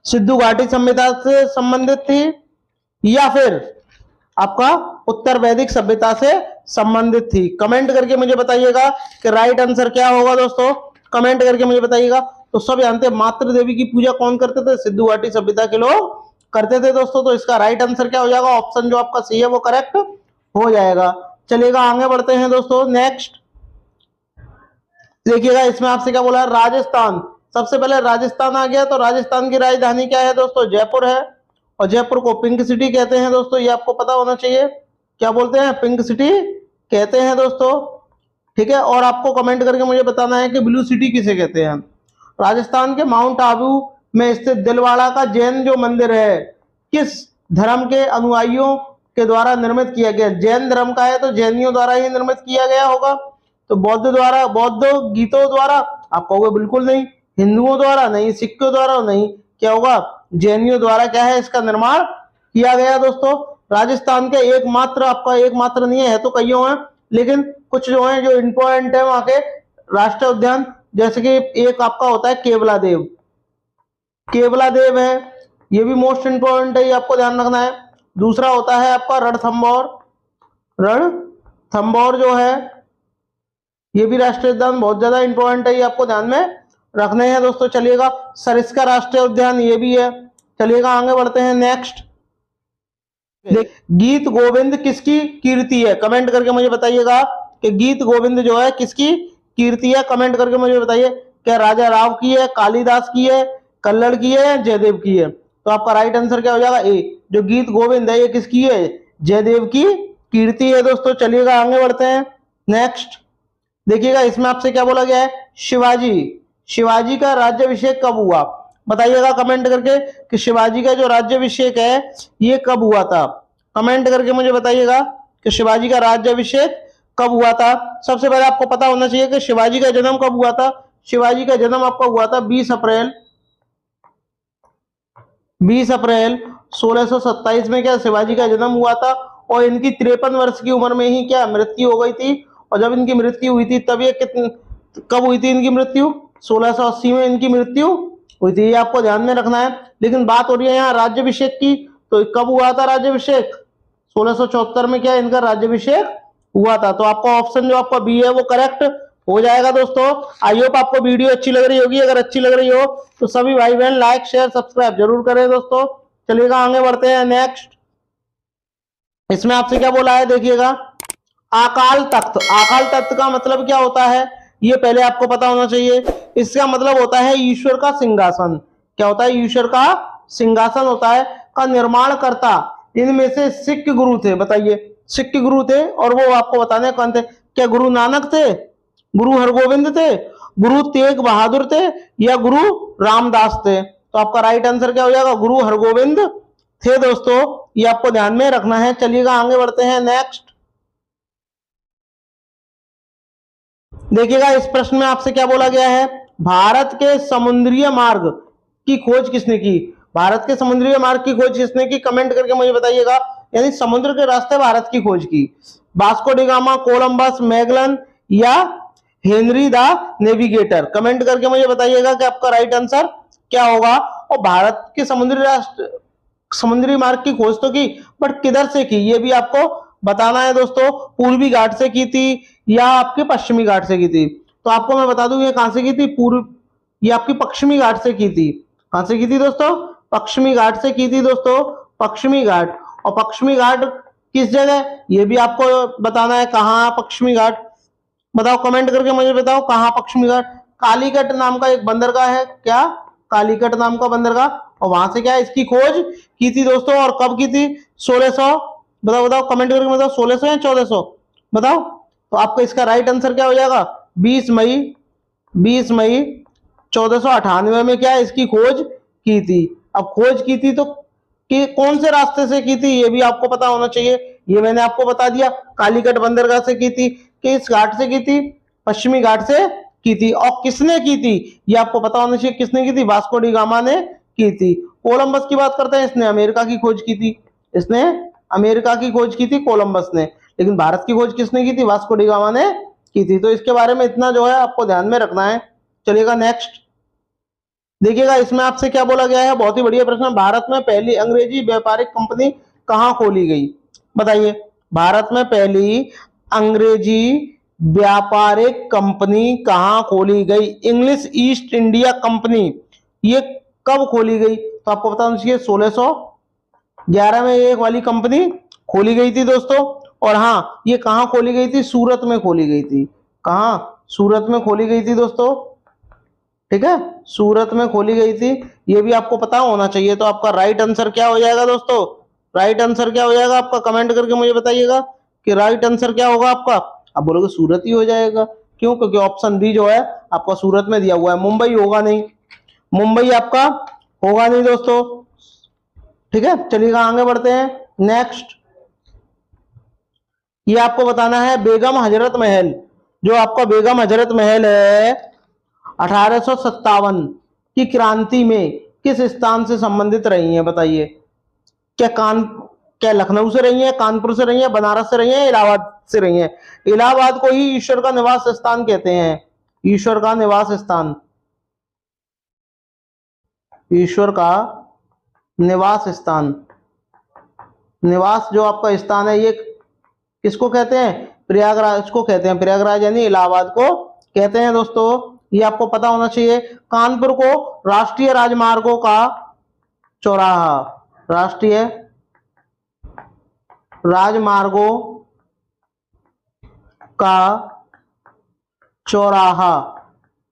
सिंधु घाटी सभ्यता से संबंधित थी या फिर आपका उत्तर वैदिक सभ्यता से संबंधित थी। कमेंट करके मुझे बताइएगा कि राइट आंसर क्या होगा दोस्तों, कमेंट करके मुझे बताइएगा। तो सब जानते हैं मातृ देवी की पूजा कौन करते थे, सिंधु घाटी सभ्यता के लोग करते थे दोस्तों। तो इसका राइट आंसर क्या हो जाएगा, ऑप्शन जो आपका सी है वो करेक्ट हो जाएगा। चलिएगा आगे बढ़ते हैं दोस्तों, नेक्स्ट देखिएगा इसमें आपसे क्या बोला है, राजस्थान। सबसे पहले राजस्थान आ गया, तो राजस्थान की राजधानी क्या है दोस्तों, जयपुर है। और जयपुर को पिंक सिटी कहते हैं दोस्तों, ये आपको पता होना चाहिए। क्या बोलते हैं, पिंक सिटी कहते हैं दोस्तों, ठीक है। और आपको कमेंट करके मुझे बताना है कि ब्लू सिटी किसे कहते हैं। राजस्थान के माउंट आबू में स्थित दिलवाड़ा का जैन जो मंदिर है किस धर्म के अनुयायियों के द्वारा निर्मित किया गया, जैन धर्म का है तो जैनियों द्वारा ही निर्मित किया गया होगा। तो बौद्ध द्वारा, बौद्ध गीतों द्वारा, आप कहोगे बिल्कुल नहीं, हिंदुओं द्वारा नहीं, सिखों द्वारा नहीं, क्या होगा, जैनियों द्वारा क्या है इसका निर्माण किया गया दोस्तों। राजस्थान के एकमात्र, आपका एकमात्र नहीं है तो कईयों हैं, लेकिन कुछ जो है जो इंपॉर्टेंट है वहां के राष्ट्रीय उद्यान, जैसे कि एक आपका होता है केवला देव, केवला देव है, ये भी मोस्ट इंपॉर्टेंट है, ये आपको ध्यान रखना है। दूसरा होता है आपका रणथंभौर। रणथंभौर जो है ये भी राष्ट्रीय उद्यान बहुत ज्यादा इंपॉर्टेंट है, ये आपको ध्यान में रखने हैं दोस्तों। चलिएगा सरिस्का राष्ट्रीय उद्यान ये भी है। चलिएगा आगे बढ़ते हैं नेक्स्ट। गीत गोविंद किसकी कीर्ति है, कमेंट करके मुझे बताइएगा कि गीत गोविंद जो है किसकी कीर्ति है, कमेंट करके मुझे बताइए। क्या राजा राव की है, कालिदास की है, कल्लड़ की है, जयदेव की है? तो आपका राइट आंसर क्या हो जाएगा ए। जो गीत गोविंद है ये किसकी है, जयदेव की कीर्ति है दोस्तों। चलिएगा आगे बढ़ते हैं नेक्स्ट। देखिएगा इसमें आपसे क्या बोला गया है, शिवाजी का राज्याभिषेक कब हुआ? बताइएगा कमेंट करके कि शिवाजी का जो राज्याभिषेक है ये कब हुआ था। कमेंट करके मुझे बताइएगा कि शिवाजी का राज्याभिषेक कब हुआ था। सबसे पहले आपको पता होना चाहिए कि शिवाजी का जन्म कब हुआ था। शिवाजी का जन्म आपका हुआ था 20 अप्रैल 1627 में क्या शिवाजी का जन्म हुआ था। और इनकी 53 वर्ष की उम्र में ही क्या मृत्यु हो गई थी। और जब इनकी मृत्यु हुई थी तब ये कब हुई थी इनकी मृत्यु, 1680 में इनकी मृत्यु हुई थी, ये आपको ध्यान में रखना है। लेकिन बात हो रही है यहाँ राज्याभिषेक की, तो कब हुआ था राज्याभिषेक, 1674 में क्या इनका राज्याभिषेक हुआ था। तो आपका ऑप्शन जो आपका बी है वो करेक्ट हो जाएगा दोस्तों। आई होप आपको वीडियो अच्छी लग रही होगी, अगर अच्छी लग रही हो तो सभी भाई बहन लाइक शेयर सब्सक्राइब जरूर करें दोस्तों। चलिएगा आगे बढ़ते हैं नेक्स्ट। इसमें आपसे क्या बोला है देखिएगा, अकाल तख्त। अकाल तख्त का मतलब क्या होता है ये पहले आपको पता होना चाहिए। इसका मतलब होता है ईश्वर का सिंहासन। क्या होता है, ईश्वर का सिंहासन होता है। का निर्माण करता इनमें से सिख गुरु थे। बताइए सिख गुरु थे और वो आपको बताने कौन थे। क्या गुरु नानक थे, गुरु हरगोविंद थे, गुरु तेग बहादुर थे, या गुरु रामदास थे? तो आपका राइट आंसर क्या हो जाएगा, गुरु हरगोविंद थे दोस्तों, ये आपको ध्यान में रखना है। चलिएगा आगे बढ़ते हैं नेक्स्ट। देखिएगा इस प्रश्न में आपसे क्या बोला गया है, भारत के समुद्रीय मार्ग की खोज किसने की? भारत के समुद्रीय मार्ग की खोज किसने की, कमेंट करके मुझे बताइएगा। यानी समुद्र के रास्ते भारत की खोज की, Vasco D gamma, Columbus, Magellan या हेनरी द नेविगेटर? कमेंट करके मुझे बताइएगा कि आपका राइट आंसर क्या होगा। और भारत के समुद्री मार्ग की खोज तो की, बट किधर से की ये भी आपको बताना है दोस्तों। पूर्वी घाट से की थी या आपके पश्चिमी घाट से की थी? तो आपको मैं बता दूं ये कहां से की थी, पूर्व ये आपकी पश्चिमी घाट से की थी। कहां से की थी दोस्तों, पश्चिमी घाट से की थी दोस्तों, पश्चिमी घाट। और पश्चिमी घाट किस जगह ये भी आपको बताना है, कहाँ पश्चिमी घाट, बताओ कमेंट करके मुझे बताओ कहाँ पश्चिमी घाट। कालीकट नाम का एक बंदरगाह है, क्या कालीकट नाम का बंदरगाह, और वहां से क्या इसकी खोज की थी दोस्तों। और कब की थी, 1600, बताओ बताओ कमेंट करके बताओ, 1600 या 1400 बताओ। तो आपका इसका राइट आंसर क्या हो जाएगा, 20 मई 1498 में क्या इसकी खोज की थी। अब खोज की थी तो कि कौन से रास्ते से की थी ये भी आपको पता होना चाहिए। ये मैंने आपको बता दिया, कालीकट बंदरगाह से की थी, किस घाट से की थी, पश्चिमी घाट से की थी। और किसने की थी ये आपको पता होना चाहिए, किसने की थी, वास्को डी गामा ने की थी। कोलंबस की बात करते हैं, इसने अमेरिका की खोज की थी, इसने अमेरिका की खोज की थी कोलंबस ने। लेकिन भारत की खोज किसने की थी, वास्को डी गामा ने की थी। तो इसके बारे में इतना जो है आपको ध्यान में रखना है। चलिएगा नेक्स्ट। देखिएगा इसमें आपसे क्या बोला गया है, बहुत ही बढ़िया प्रश्न। भारत में पहली अंग्रेजी व्यापारिक कंपनी कहाँ खोली गई? बताइए भारत में पहली अंग्रेजी व्यापारिक कंपनी कहाँ खोली गई? इंग्लिश ईस्ट इंडिया कंपनी, ये कब खोली गई? तो आपको पता होना चाहिए 1611 में ये वाली कंपनी खोली गई थी दोस्तों। और हाँ ये कहाँ खोली गई थी, सूरत में खोली गई थी। कहाँ, सूरत में खोली गई थी दोस्तों, ठीक है, सूरत में खोली गई थी, ये भी आपको पता होना चाहिए। तो आपका राइट आंसर क्या हो जाएगा दोस्तों, राइट आंसर क्या हो जाएगा आपका, कमेंट करके मुझे बताइएगा कि राइट आंसर क्या होगा आपका। आप बोलोगे सूरत ही हो जाएगा, क्यों, क्योंकि ऑप्शन बी जो है आपका सूरत में दिया हुआ है, मुंबई होगा नहीं, मुंबई आपका होगा नहीं दोस्तों, ठीक है। चलिएगा आगे बढ़ते हैं नेक्स्ट। ये आपको बताना है बेगम हजरत महल, जो आपका बेगम हजरत महल है 1857 की क्रांति में किस स्थान से संबंधित रही है? बताइए क्या लखनऊ से रही है, कानपुर से रही है, बनारस से रही है, इलाहाबाद से रही है? इलाहाबाद को ही ईश्वर का निवास स्थान कहते हैं, ईश्वर का निवास स्थान, ईश्वर का निवास स्थान निवास जो आपका स्थान है ये किसको कहते हैं? प्रयागराज को कहते हैं। प्रयागराज यानी इलाहाबाद को कहते हैं दोस्तों। ये आपको पता होना चाहिए। कानपुर को राष्ट्रीय राजमार्गों का चौराहा, राष्ट्रीय राजमार्गों का चौराहा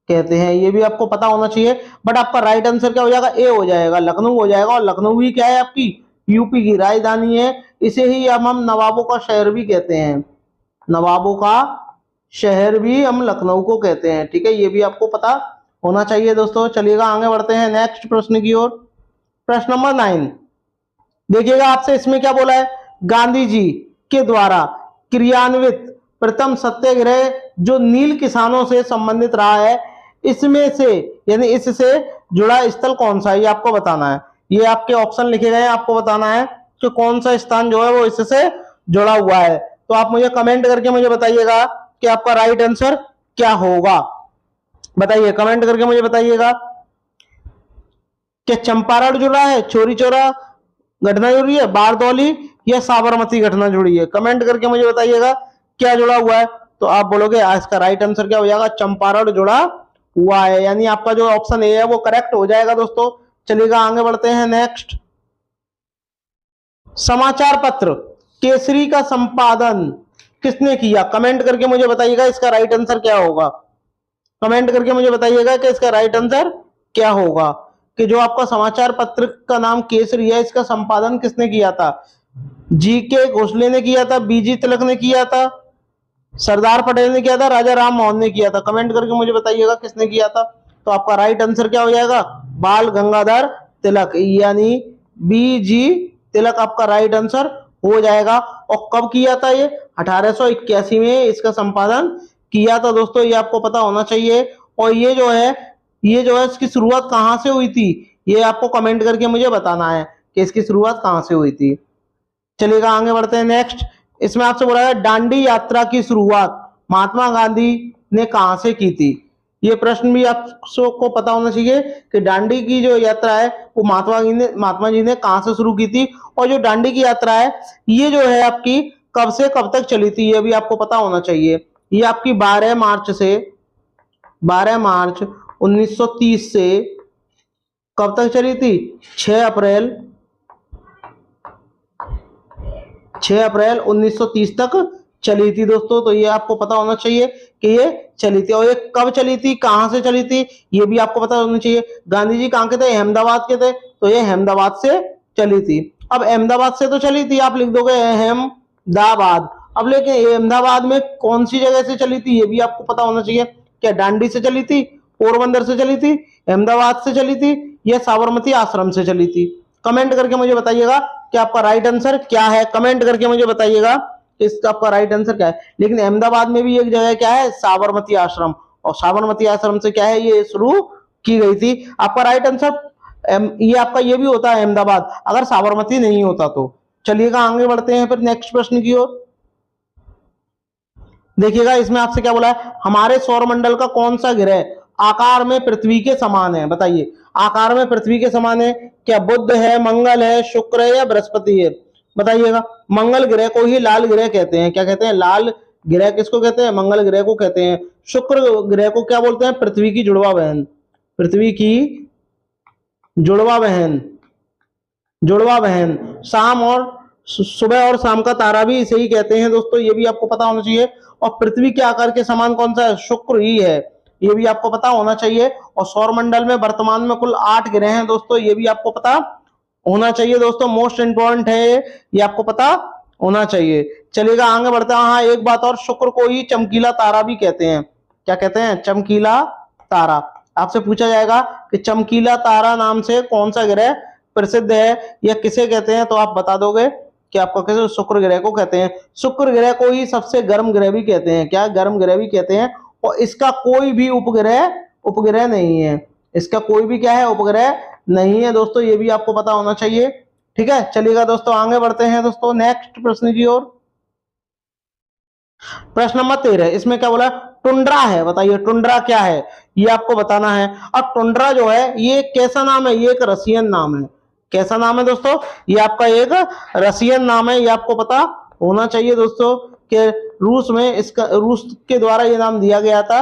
कहते हैं। ये भी आपको पता होना चाहिए। बट आपका राइट आंसर क्या हो जाएगा? ए हो जाएगा, लखनऊ हो जाएगा। और लखनऊ ही क्या है? आपकी यूपी की राजधानी है। इसे ही हम नवाबों का शहर भी कहते हैं। नवाबों का शहर भी हम लखनऊ को कहते हैं। ठीक है, ये भी आपको पता होना चाहिए दोस्तों। चलिएगा आगे बढ़ते हैं नेक्स्ट प्रश्न की ओर। प्रश्न नंबर 9 देखिएगा आपसे, इसमें क्या बोला है? गांधी जी के द्वारा क्रियान्वित प्रथम सत्याग्रह जो नील किसानों से संबंधित रहा है, इसमें से यानी इससे जुड़ा स्थल कौन सा है? ये आपको बताना है। ये आपके ऑप्शन लिखे गए हैं, आपको बताना है कि कौन सा स्थान जो है वो इससे जुड़ा हुआ है। तो आप मुझे कमेंट करके मुझे बताइएगा कि आपका राइट आंसर क्या होगा। बताइए, कमेंट करके मुझे बताइएगा। क्या चंपारण जुड़ा है, चोरी चौरा घटना जुड़ी है, बारदौली या साबरमती घटना जुड़ी है? कमेंट करके मुझे बताइएगा क्या जुड़ा हुआ है। तो आप बोलोगे इसका राइट आंसर क्या हो जाएगा? चंपारण जुड़ा हुआ है। यानी आपका जो ऑप्शन ए है वो करेक्ट हो जाएगा दोस्तों। चलिएगा आगे बढ़ते हैं नेक्स्ट। समाचार पत्र केसरी का संपादन किसने किया? कमेंट करके मुझे बताइएगा इसका राइट आंसर क्या होगा। कमेंट करके मुझे बताइएगा कि इसका राइट आंसर क्या होगा। कि जो आपका समाचार पत्र का नाम केसरी है, इसका संपादन किसने किया था? जीके घोषले ने किया था, बीजी तिलक ने किया था, सरदार पटेल ने किया था, राजा राम मोहन ने किया था? कमेंट करके मुझे बताइएगा किसने किया था। तो आपका राइट आंसर क्या हो जाएगा? बाल गंगाधर तिलक, यानी बीजी तिलक आपका राइट आंसर हो जाएगा। और कब किया था? ये 1881 में इसका संपादन किया था दोस्तों। ये आपको पता होना चाहिए। और ये जो है इसकी शुरुआत कहां से हुई थी? ये आपको कमेंट करके मुझे बताना है कि इसकी शुरुआत कहां से हुई थी। चलिएगा आगे बढ़ते हैं नेक्स्ट। इसमें आपसे बोला है दांडी यात्रा की शुरुआत महात्मा गांधी ने कहां से की थी? ये प्रश्न भी आपको पता होना चाहिए कि दांडी की जो यात्रा है वो महात्मा जी ने कहां से शुरू की थी। और जो दांडी की यात्रा है ये जो है आपकी कब से कब तक चली थी, ये भी आपको पता होना चाहिए। ये आपकी 12 मार्च 1930 से कब तक चली थी? 6 अप्रैल 1930 तक चली थी दोस्तों। तो ये आपको पता होना चाहिए कि ये चली थी। और ये कब चली थी, कहां से चली थी, ये भी आपको पता होना चाहिए। गांधी जी कहां के थे? अहमदाबाद के थे। तो ये अहमदाबाद से चली थी। अब अहमदाबाद से तो चली थी, आप लिख दोगे अहमदाबाद। अब लेकिन अहमदाबाद में कौन सी जगह से चली थी, ये भी आपको पता होना चाहिए। क्या दांडी से चली थी, पोरबंदर से चली थी, अहमदाबाद से चली थी, या साबरमती आश्रम से चली थी? कमेंट करके मुझे बताइएगा कि आपका राइट आंसर क्या है। कमेंट करके मुझे बताइएगा इसका आपका राइट आंसर क्या है। लेकिन अहमदाबाद में भी एक जगह क्या है? साबरमती आश्रम। और साबरमती आश्रम से क्या है, ये शुरू की गई थी। आपका राइट आंसर ये आपका ये भी होता है अहमदाबाद, अगर साबरमती नहीं होता तो। चलिएगा आगे बढ़ते हैं फिर नेक्स्ट प्रश्न की ओर। देखिएगा इसमें आपसे क्या बोला है? हमारे सौरमंडल का कौन सा ग्रह आकार में पृथ्वी के समान है? बताइए, आकार में पृथ्वी के समान है। क्या बुध है, मंगल है, शुक्र है या बृहस्पति है? बताइएगा। मंगल ग्रह को ही लाल ग्रह कहते हैं। क्या कहते हैं? लाल ग्रह किसको कहते हैं? मंगल ग्रह को कहते हैं। शुक्र ग्रह को क्या बोलते हैं? पृथ्वी की जुड़वा बहन। पृथ्वी की जुड़वा बहन। शाम और सुबह और शाम का तारा भी इसे ही कहते हैं दोस्तों। ये भी आपको पता होना चाहिए। और पृथ्वी के आकार के समान कौन सा है? शुक्र ही है। ये भी आपको पता होना चाहिए। और सौरमंडल में वर्तमान में कुल 8 ग्रह हैं दोस्तों। ये भी आपको पता होना चाहिए दोस्तों। मोस्ट इंपॉर्टेंट है ये आपको पता होना चाहिए। चलिएगा आगे बढ़ते हैं। हाँ, एक बात और, शुक्र को ही चमकीला तारा भी कहते हैं। क्या कहते हैं? चमकीला तारा। आपसे पूछा जाएगा कि चमकीला तारा नाम से कौन सा ग्रह प्रसिद्ध है या किसे कहते हैं, तो आप बता दोगे कि आपका कैसे? शुक्र ग्रह को कहते हैं। शुक्र ग्रह को ही सबसे गर्म ग्रह भी कहते हैं। क्या? गर्म ग्रह भी कहते हैं। और इसका कोई भी उपग्रह नहीं है। इसका कोई भी क्या है? उपग्रह नहीं है दोस्तों। ये भी आपको पता होना चाहिए। ठीक है, चलिएगा दोस्तों आगे बढ़ते हैं दोस्तों नेक्स्ट प्रश्न की ओर। प्रश्न नंबर 13, इसमें क्या बोला? टुंड्रा है। बताइए टुंड्रा क्या है, ये आपको बताना है। अब टुंड्रा जो है ये कैसा नाम है? ये एक रसियन नाम है। कैसा नाम है दोस्तों? ये आपका एक रसियन नाम है, ये आपको पता होना चाहिए दोस्तों कि रूस में इसका, रूस के द्वारा ये नाम दिया गया था।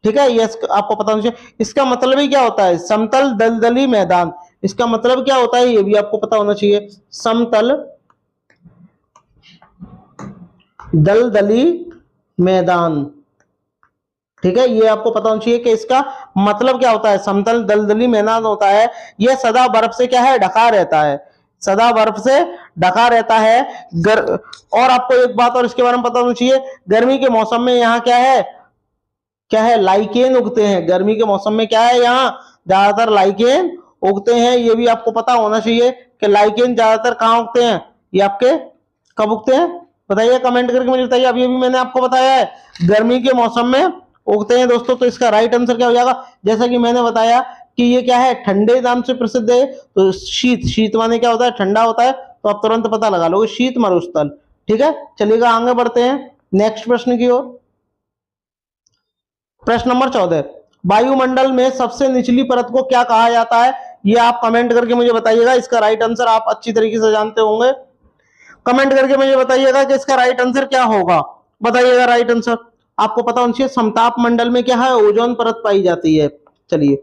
ठीक है, ये आपको पता होना चाहिए। इसका मतलब ही क्या होता है? समतल दलदली मैदान। इसका मतलब क्या होता है ये भी आपको पता होना चाहिए। समतल दलदली मैदान। ठीक है, ये आपको पता होना चाहिए कि इसका मतलब क्या होता है। समतल दलदली मैदान होता है, यह सदा बर्फ से क्या है? ढका रहता है, सदा बर्फ से ढका रहता है। और आपको एक बात और इसके बारे में पता होना चाहिए, गर्मी के मौसम में यहाँ क्या है? क्या है? लाइकेन उगते हैं। गर्मी के मौसम में क्या है? यहाँ ज्यादातर लाइकेन उगते हैं। ये भी आपको पता होना चाहिए कि लाइकेन ज्यादातर कहाँ उगते हैं, ये आपके कब उगते हैं? बताइए, कमेंट करके मुझे बताइए। अभी अभी मैंने आपको बताया है गर्मी के मौसम में उगते हैं दोस्तों। तो इसका राइट आंसर क्या हो जाएगा? जैसा कि मैंने बताया कि ये क्या है? ठंडे नाम से प्रसिद्ध है। तो शीत, शीत माने क्या होता है? ठंडा होता है। तो आप तुरंत पता लगा लोगे, शीत मरुस्थल। ठीक है, चलिएगा आगे बढ़ते हैं नेक्स्ट प्रश्न की ओर। प्रश्न नंबर 14, वायुमंडल में सबसे निचली परत को क्या कहा जाता है? ये आप कमेंट करके मुझे बताइएगा। इसका राइट आंसर आप अच्छी तरीके से जानते होंगे। कमेंट करके मुझे बताइएगा कि इसका राइट आंसर क्या होगा। बताइएगा राइट आंसर। आपको पता होना चाहिए समताप मंडल में क्या है? ओजोन परत पाई जाती है। चलिए,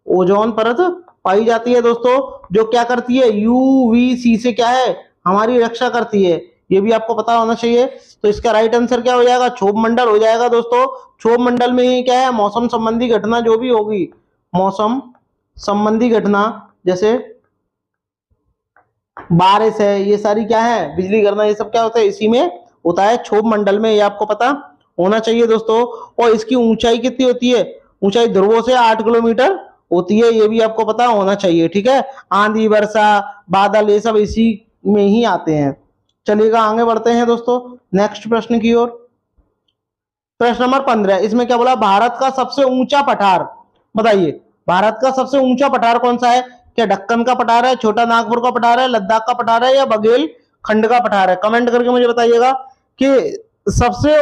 ओजोन परत पाई जाती है दोस्तों, जो क्या करती है? यूवीसी से क्या है? हमारी रक्षा करती है। ये भी आपको पता होना चाहिए। तो इसका राइट आंसर क्या हो जाएगा? क्षोभ मंडल हो जाएगा दोस्तों। क्षोभ मंडल में ही क्या है? मौसम संबंधी घटना जो भी होगी, मौसम संबंधी घटना, जैसे बारिश है, ये सारी क्या है? बिजली गिरना, ये सब क्या होता है? इसी में होता है, क्षोभ मंडल में। ये आपको पता होना चाहिए दोस्तों। और इसकी ऊंचाई कितनी होती है? ऊंचाई ध्रुवों से 8 किलोमीटर होती है। ये भी आपको पता होना चाहिए। ठीक है, आंधी, वर्षा, बादल, ये सब इसी में ही आते हैं। चलिएगा आगे बढ़ते हैं दोस्तों नेक्स्ट प्रश्न की ओर। प्रश्न नंबर 15, इसमें क्या बोला? भारत का सबसे ऊंचा पठार। बताइए, भारत का सबसे ऊंचा पठार कौन सा है? क्या दक्कन का पठार है, छोटा नागपुर का पठार है, लद्दाख का पठार है, या बघेल खंड का पठार है? कमेंट करके मुझे बताइएगा कि सबसे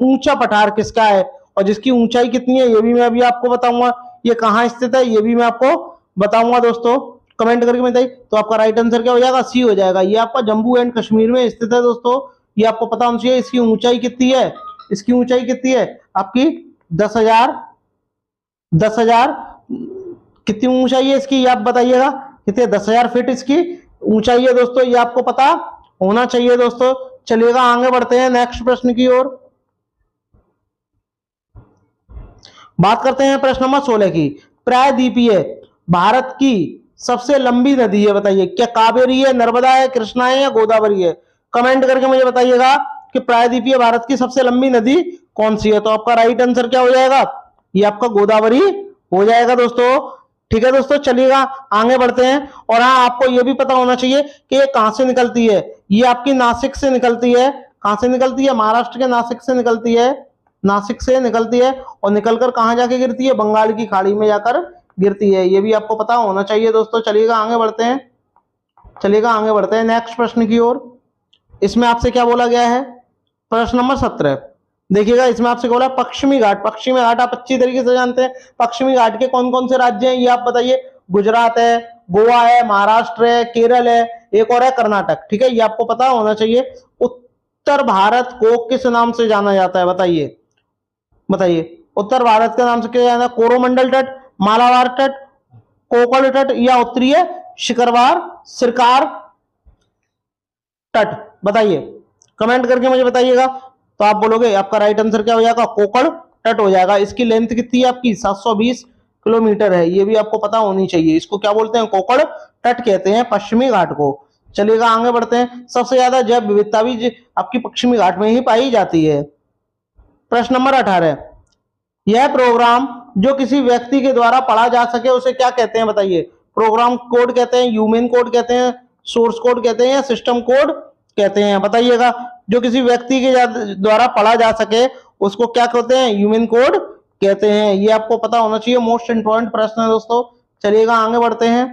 ऊंचा पठार किसका है और जिसकी ऊंचाई कितनी है। ये भी मैं अभी आपको बताऊंगा। ये कहाँ स्थित है ये भी मैं आपको बताऊंगा दोस्तों। कमेंट करके बताइए। तो आपका राइट आंसर क्या हो जाएगा? सी हो जाएगा। ये आपका जम्मू एंड कश्मीर में स्थित है दोस्तों। ये आपको पता होना चाहिए। इसकी ऊंचाई कितनी है? इसकी ऊंचाई कितनी है आपकी? 10,000 कितनी ऊंचाई है इसकी? ये आप बताइएगा कितने? 10,000 फीट इसकी ऊंचाई है दोस्तों। ये आपको पता होना चाहिए दोस्तों। चलिएगा आगे बढ़ते हैं नेक्स्ट प्रश्न की ओर। बात करते हैं प्रश्न नंबर 16 की। प्रायद्वीपीय भारत की सबसे लंबी नदी है। बताइए, क्या कावेरी है, नर्मदा है, कृष्णा है, या गोदावरी है? कमेंट करके मुझे बताइएगा कि प्रायद्वीपीय भारत की सबसे लंबी नदी कौन सी है। तो आपका राइट आंसर क्या हो जाएगा? ये आपका गोदावरी हो जाएगा दोस्तों। ठीक है दोस्तों, चलिएगा आगे बढ़ते हैं। और हाँ, आपको ये भी पता होना चाहिए कि ये कहां से निकलती है। ये आपकी नासिक से निकलती है। कहां से निकलती है? महाराष्ट्र के नासिक से निकलती है। नासिक से निकलती है और निकलकर कहां जाके गिरती है? बंगाल की खाड़ी में जाकर गिरती है। ये भी आपको पता होना चाहिए दोस्तों। चलिएगा आगे बढ़ते हैं। चलिएगा आगे बढ़ते हैं नेक्स्ट प्रश्न की ओर। इसमें आपसे क्या बोला गया है? प्रश्न नंबर 17, देखिएगा। इसमें आपसे बोला पश्चिमी घाट। पश्चिमी घाट आप अच्छी तरीके से जानते हैं। पश्चिमी घाट के कौन कौन से राज्य हैं ये आप बताइए। गुजरात है, गोवा है, महाराष्ट्र है, केरल है, एक और है कर्नाटक। ठीक है, ये आपको पता होना चाहिए। उत्तर भारत को किस नाम से जाना जाता है? बताइए, बताइए उत्तर भारत के नाम से क्या जाना है? कोरोमंडल तट, मालाबार तट, कोकण तट, या उत्तरीय शिखरवार सिरकार तट? बताइए, कमेंट करके मुझे बताइएगा। तो आप बोलोगे आपका राइट आंसर क्या हो जाएगा? कोकण तट हो जाएगा। इसकी लेंथ कितनी है आपकी? 720 किलोमीटर है। ये भी आपको पता होनी चाहिए। इसको क्या बोलते हैं? कोकण तट कहते हैं पश्चिमी घाट को। चलिएगा आगे बढ़ते हैं। सबसे ज्यादा जैव विविधता भी आपकी पश्चिमी घाट में ही पाई जाती है। प्रश्न नंबर 18, यह प्रोग्राम जो किसी व्यक्ति के द्वारा पढ़ा जा सके उसे क्या कहते हैं? बताइए। प्रोग्राम कोड कहते हैं, ह्यूमन कोड कहते हैं, सोर्स कोड कहते हैं, या सिस्टम कोड कहते हैं? बताइएगा। जो किसी व्यक्ति के द्वारा पढ़ा जा सके उसको क्या कहते हैं? ह्यूमन कोड कहते हैं। ये आपको पता होना चाहिए। मोस्ट इंपॉर्टेंट प्रश्न है दोस्तों। चलिएगा आगे बढ़ते हैं।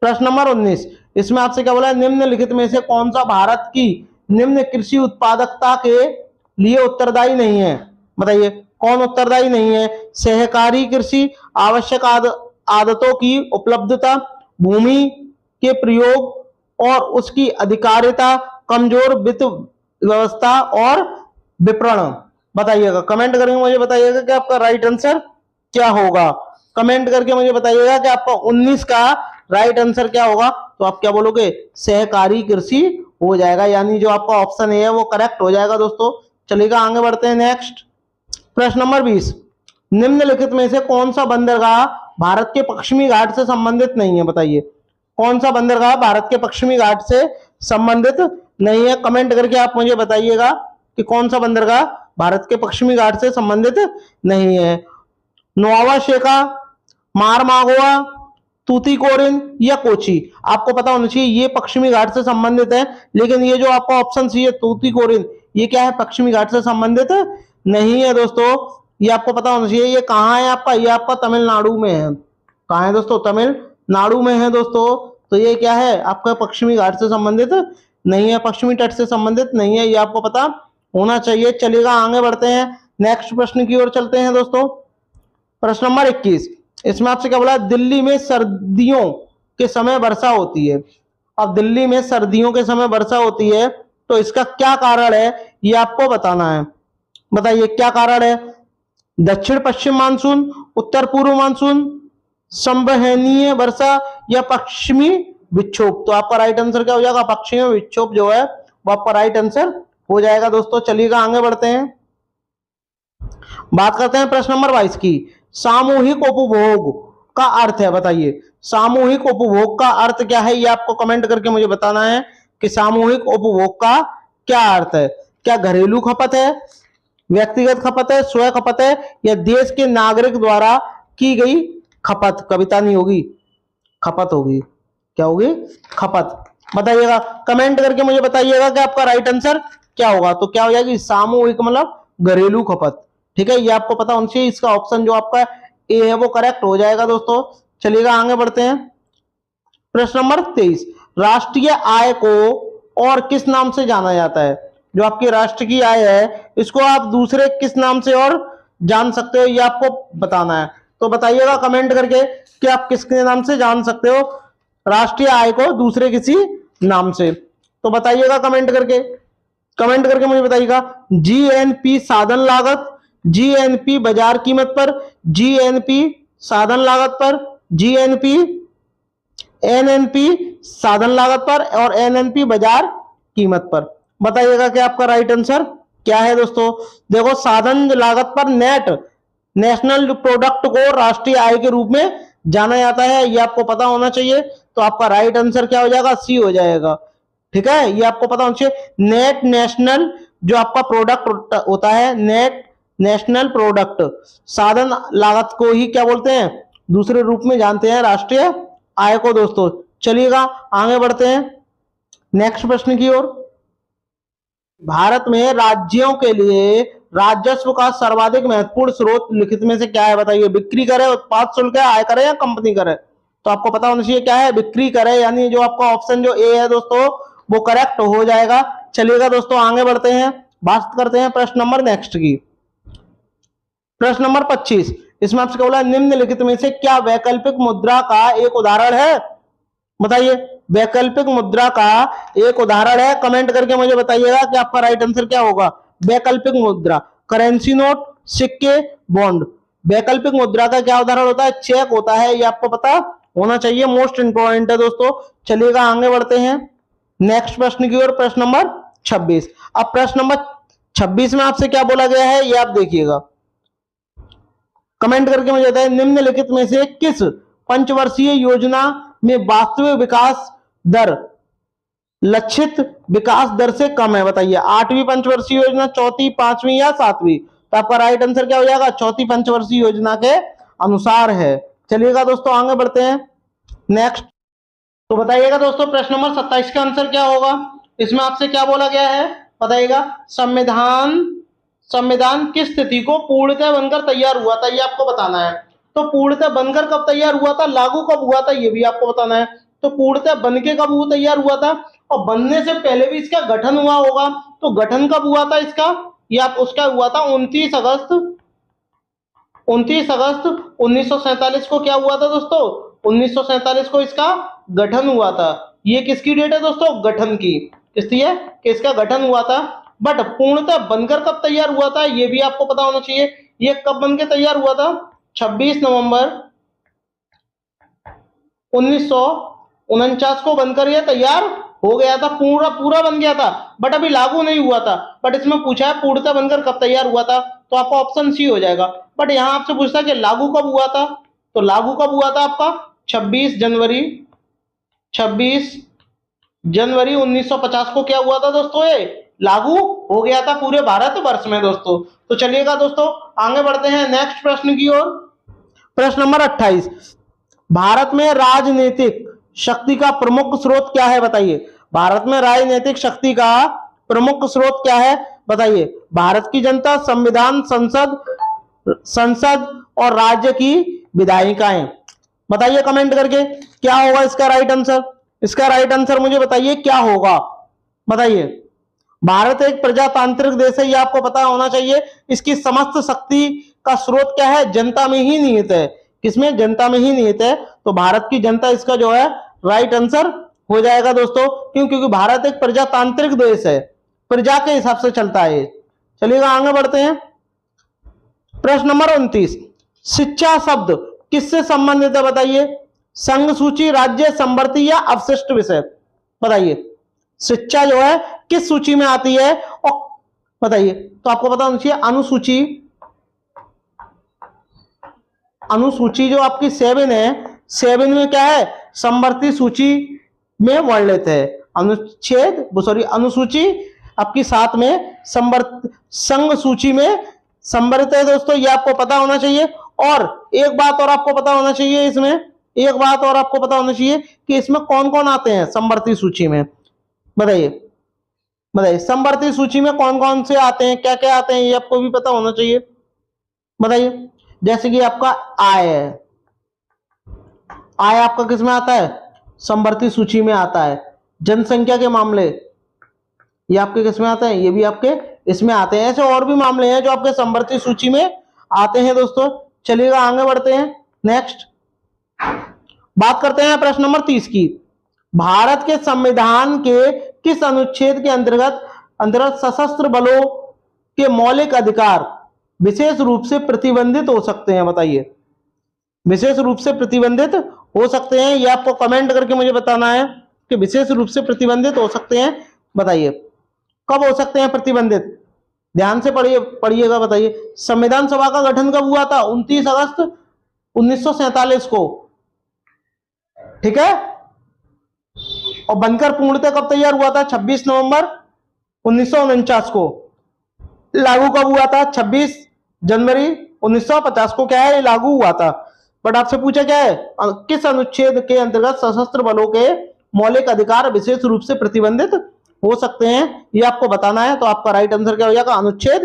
प्रश्न नंबर 19, इसमें आपसे क्या बोला है? निम्नलिखित में से कौन सा भारत की निम्न कृषि उत्पादकता के लिए उत्तरदायी नहीं है? बताइए, कौन उत्तरदायी नहीं है? सहकारी कृषि, आवश्यक आदतों की उपलब्धता, भूमि के प्रयोग और उसकी अधिकारिता, कमजोर वित्त व्यवस्था और विपणन। बताइएगा, कमेंट करके मुझे बताइएगा कि आपका राइट आंसर क्या होगा। कमेंट करके मुझे बताइएगा कि आपका 19 का राइट आंसर क्या होगा। तो आप क्या बोलोगे, सहकारी कृषि हो जाएगा, यानी जो आपका ऑप्शन ए है वो करेक्ट हो जाएगा दोस्तों। चलिएगा आगे बढ़ते हैं। नेक्स्ट प्रश्न नंबर 20, निम्नलिखित में से कौन सा बंदरगाह भारत के पश्चिमी घाट से संबंधित नहीं है। बताइए, कौन सा बंदरगाह भारत के पश्चिमी घाट से संबंधित नहीं है। कमेंट करके आप मुझे बताइएगा कि कौन सा बंदरगाह भारत के पश्चिमी घाट से संबंधित नहीं है। नोआवा शेका, मारमागोआ, तूतीकोरिन या कोची। आपको पता होना चाहिए ये पश्चिमी घाट से संबंधित है, लेकिन ये जो आपका ऑप्शन सी है तूतीकोरिन, ये क्या है, पश्चिमी घाट से संबंधित नहीं है दोस्तों। ये आपको पता होना चाहिए ये कहाँ है आपका, ये आपका तमिलनाडु में है। कहाँ है दोस्तों, तमिलनाडु में है दोस्तों। तो ये क्या है, आपका पश्चिमी घाट से संबंधित नहीं है, पश्चिमी तट से संबंधित नहीं है, ये आपको पता होना चाहिए। चलिएगा आगे बढ़ते हैं, नेक्स्ट प्रश्न की ओर चलते हैं दोस्तों। प्रश्न नंबर 21, इसमें आपसे क्या बोला, दिल्ली में सर्दियों के समय वर्षा होती है। अब दिल्ली में सर्दियों के समय वर्षा होती है तो इसका क्या कारण है, ये आपको बताना है। बताइए क्या कारण है। दक्षिण पश्चिम मानसून, उत्तर पूर्व मानसून, संवहनीय वर्षा या पश्चिमी विक्षोभ। तो आपका राइट आंसर क्या हो जाएगा, पश्चिमी विक्षोभ जो है वो आपका राइट आंसर हो जाएगा दोस्तों। चलिएगा आगे बढ़ते हैं, बात करते हैं प्रश्न नंबर 22 की। सामूहिक उपभोग का अर्थ है। बताइए सामूहिक उपभोग का अर्थ क्या है, ये आपको कमेंट करके मुझे बताना है कि सामूहिक उपभोग का क्या अर्थ है। क्या घरेलू खपत है, व्यक्तिगत खपत है, स्व खपत है, या देश के नागरिक द्वारा की गई खपत। कविता नहीं होगी, खपत होगी। क्या होगी, खपत। बताइएगा, कमेंट करके मुझे बताइएगा कि आपका राइट आंसर क्या होगा। तो क्या हो जाएगी, सामूहिक मतलब घरेलू खपत। ठीक है, ये आपको पता होना चाहिए। इसका ऑप्शन जो आपका ए है वो करेक्ट हो जाएगा दोस्तों। चलिएगा आगे बढ़ते हैं, प्रश्न नंबर 23, राष्ट्रीय आय को और किस नाम से जाना जाता है। जो आपकी राष्ट्र की आय है इसको आप दूसरे किस नाम से और जान सकते हो, ये आपको बताना है। तो बताइएगा कमेंट करके कि आप किसके नाम से जान सकते हो राष्ट्रीय आय को दूसरे किसी नाम से। तो बताइएगा कमेंट करके मुझे बताइएगा। जीएनपी साधन लागत, जीएनपी बाजार कीमत पर, जीएनपी साधन लागत पर, जीएनपी एनएनपी साधन लागत पर, और एनएनपी बाजार कीमत पर। बताइएगा कि आपका राइट आंसर क्या है दोस्तों। देखो, साधन लागत पर नेशनल प्रोडक्ट को राष्ट्रीय आय के रूप में जाना जाता है, ये आपको पता होना चाहिए। तो आपका राइट आंसर क्या हो जाएगा, सी हो जाएगा। ठीक है, ये आपको पता होना चाहिए। नेट नेशनल जो आपका प्रोडक्ट होता है, नेट नेशनल प्रोडक्ट, साधन लागत को ही क्या बोलते हैं, दूसरे रूप में जानते हैं राष्ट्रीय आय को दोस्तों। चलिएगा आगे बढ़ते हैं नेक्स्ट प्रश्न की ओर। भारत में राज्यों के लिए राजस्व का सर्वाधिक महत्वपूर्ण स्रोत लिखित में से क्या है। बताइए, बिक्री कर है, उत्पाद शुल्क है, आयकर है, या कंपनी कर है। तो आपको पता होना चाहिए क्या है, बिक्री कर है, यानी जो आपका ऑप्शन जो ए है दोस्तों वो करेक्ट हो जाएगा। चलिएगा दोस्तों आगे बढ़ते हैं, बात करते हैं प्रश्न नंबर नेक्स्ट की। प्रश्न नंबर 25, इसमें आपसे क्या बोला, निम्नलिखित में से क्या वैकल्पिक मुद्रा का एक उदाहरण है। बताइए, वैकल्पिक मुद्रा का एक उदाहरण है। कमेंट करके मुझे बताइएगा कि आपका राइट आंसर क्या होगा। वैकल्पिक मुद्रा, करेंसी नोट, सिक्के, बॉन्ड। वैकल्पिक मुद्रा का क्या उदाहरण होता है, चेक होता है, ये आपको पता होना चाहिए, मोस्ट इंपॉर्टेंट है दोस्तों। चलिएगा आगे बढ़ते हैं नेक्स्ट प्रश्न की ओर, प्रश्न नंबर 26। अब प्रश्न नंबर 26 में आपसे क्या बोला गया है ये आप देखिएगा, कमेंट करके मुझे बताइए, निम्नलिखित में से किस पंचवर्षीय योजना में वास्तविक विकास दर लक्षित विकास दर से कम है। बताइए, 8वीं पंचवर्षीय योजना, चौथी, 5वीं या 7वीं। तो आपका राइट आंसर क्या हो जाएगा, चौथी पंचवर्षीय योजना के अनुसार है। चलिएगा दोस्तों आगे बढ़ते हैं नेक्स्ट। तो बताइएगा दोस्तों प्रश्न नंबर 27 का आंसर क्या होगा। इसमें आपसे क्या बोला गया है, बताइएगा, संविधान किस स्थिति को पूर्णतः बनकर तैयार हुआ था, ये आपको बताना है। तो पूर्णतः बनकर कब तैयार हुआ था, लागू कब हुआ था, ये भी आपको बताना है। तो पूर्णतः बनके कब वो तैयार हुआ था, और बनने से पहले भी इसका गठन हुआ होगा। तो गठन कब हुआ था इसका, ये आप उसका हुआ था 29 अगस्त 1947 को क्या हुआ था दोस्तों, 1947 को इसका गठन हुआ था। ये किसकी डेट है दोस्तों? गठन की। किसकी है? कि इसका गठन हुआ था। बट पूर्णतः बनकर कब तैयार हुआ था ये भी आपको पता होना चाहिए। ये कब बनकर तैयार हुआ था? 26 नवंबर 1949 को बनकर यह तैयार हो गया था। पूरा पूरा बन गया था, बट अभी लागू नहीं हुआ था। बट इसमें पूछा है पूर्णतः बनकर कब तैयार हुआ था, तो आपका ऑप्शन सी हो जाएगा। बट यहां आपसे पूछता है कि लागू कब हुआ था, तो लागू कब हुआ था आपका? 26 जनवरी 1950 को क्या हुआ था दोस्तों? ये लागू हो गया था पूरे भारत वर्ष में दोस्तों। तो चलिएगा दोस्तों आगे बढ़ते हैं नेक्स्ट प्रश्न की ओर। प्रश्न नंबर 28, भारत में राजनीतिक शक्ति का प्रमुख स्रोत क्या है बताइए? भारत में राजनीतिक शक्ति का प्रमुख स्रोत क्या है बताइए? भारत की जनता, संविधान, संसद और राज्य की विधायिकाएं। बताइए कमेंट करके क्या होगा इसका राइट आंसर। इसका राइट आंसर मुझे बताइए क्या होगा, बताइए। भारत एक प्रजातांत्रिक देश है, ये आपको पता होना चाहिए। इसकी समस्त शक्ति का स्रोत क्या है? जनता में ही निहित है। किसमें? जनता में ही निहित है। तो भारत की जनता इसका जो है राइट आंसर हो जाएगा दोस्तों। क्यों? क्योंकि भारत एक प्रजातांत्रिक देश है, प्रजा के हिसाब से चलता है। चलिएगा आगे बढ़ते हैं। प्रश्न नंबर 29, शिक्षा शब्द किससे संबंधित है बताइए? संघ सूची, राज्य, समवर्ती या अवशिष्ट विषय? बताइए शिक्षा जो है किस सूची में आती है और बताइए। तो आपको पता होना चाहिए अनुसूची। अनुसूची जो आपकी 7 है, 7 में क्या है? समवर्ती सूची में वर्णित है। अनुसूची आपकी 7 में संघ सूची में संवरित है दोस्तों, ये आपको पता होना चाहिए। और एक बात और आपको पता होना चाहिए, इसमें एक बात और आपको पता होना चाहिए कि इसमें कौन कौन आते हैं संवरित सूची में। बताइए बताइए संवरित सूची में कौन कौन से आते हैं, क्या क्या आते हैं, ये आपको भी पता होना चाहिए। बताइए जैसे कि आपका आय है, आय आपका किस में आता है? संवरित सूची में आता है। जनसंख्या के मामले ये आपके किस में आते हैं? ये भी आपके इसमें आते हैं। ऐसे और भी मामले हैं जो आपके संवरित सूची में आते हैं दोस्तों। चलिएगा आगे बढ़ते हैं। नेक्स्ट बात करते हैं प्रश्न नंबर 30 की। भारत के संविधान के किस अनुच्छेद के अंतर्गत सशस्त्र बलों के मौलिक अधिकार विशेष रूप से प्रतिबंधित हो सकते हैं? बताइए विशेष रूप से प्रतिबंधित हो सकते हैं, ये आपको कमेंट करके मुझे बताना है कि विशेष रूप से प्रतिबंधित हो सकते हैं। बताइए कब हो सकते हैं प्रतिबंधित? ध्यान से पढ़िएगा। बताइए संविधान सभा का गठन कब हुआ था? 29 अगस्त 1947 को, ठीक है। और बनकर पूर्णतः कब तैयार हुआ था? 26 नवंबर 1949 को। लागू कब हुआ था? 26 जनवरी 1950 को क्या है लागू हुआ था। बट आपसे पूछा क्या है? किस अनुच्छेद के अंतर्गत सशस्त्र बलों के मौलिक अधिकार विशेष रूप से प्रतिबंधित हो सकते हैं, ये आपको बताना है। तो आपका राइट आंसर क्या हो जाएगा? अनुच्छेद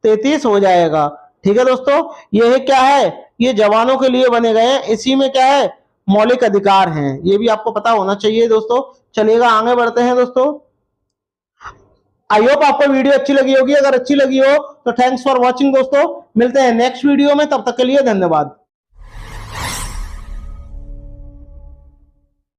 33 हो जाएगा। ठीक है दोस्तों, ये क्या है? ये जवानों के लिए बने गए हैं। इसी में क्या है? मौलिक अधिकार हैं। ये भी आपको पता होना चाहिए दोस्तों। चलिएगा आगे बढ़ते हैं दोस्तों। आई होप आपको वीडियो अच्छी लगी होगी। अगर अच्छी लगी हो तो थैंक्स फॉर वॉचिंग दोस्तों। मिलते हैं नेक्स्ट वीडियो में, तब तक के लिए धन्यवाद।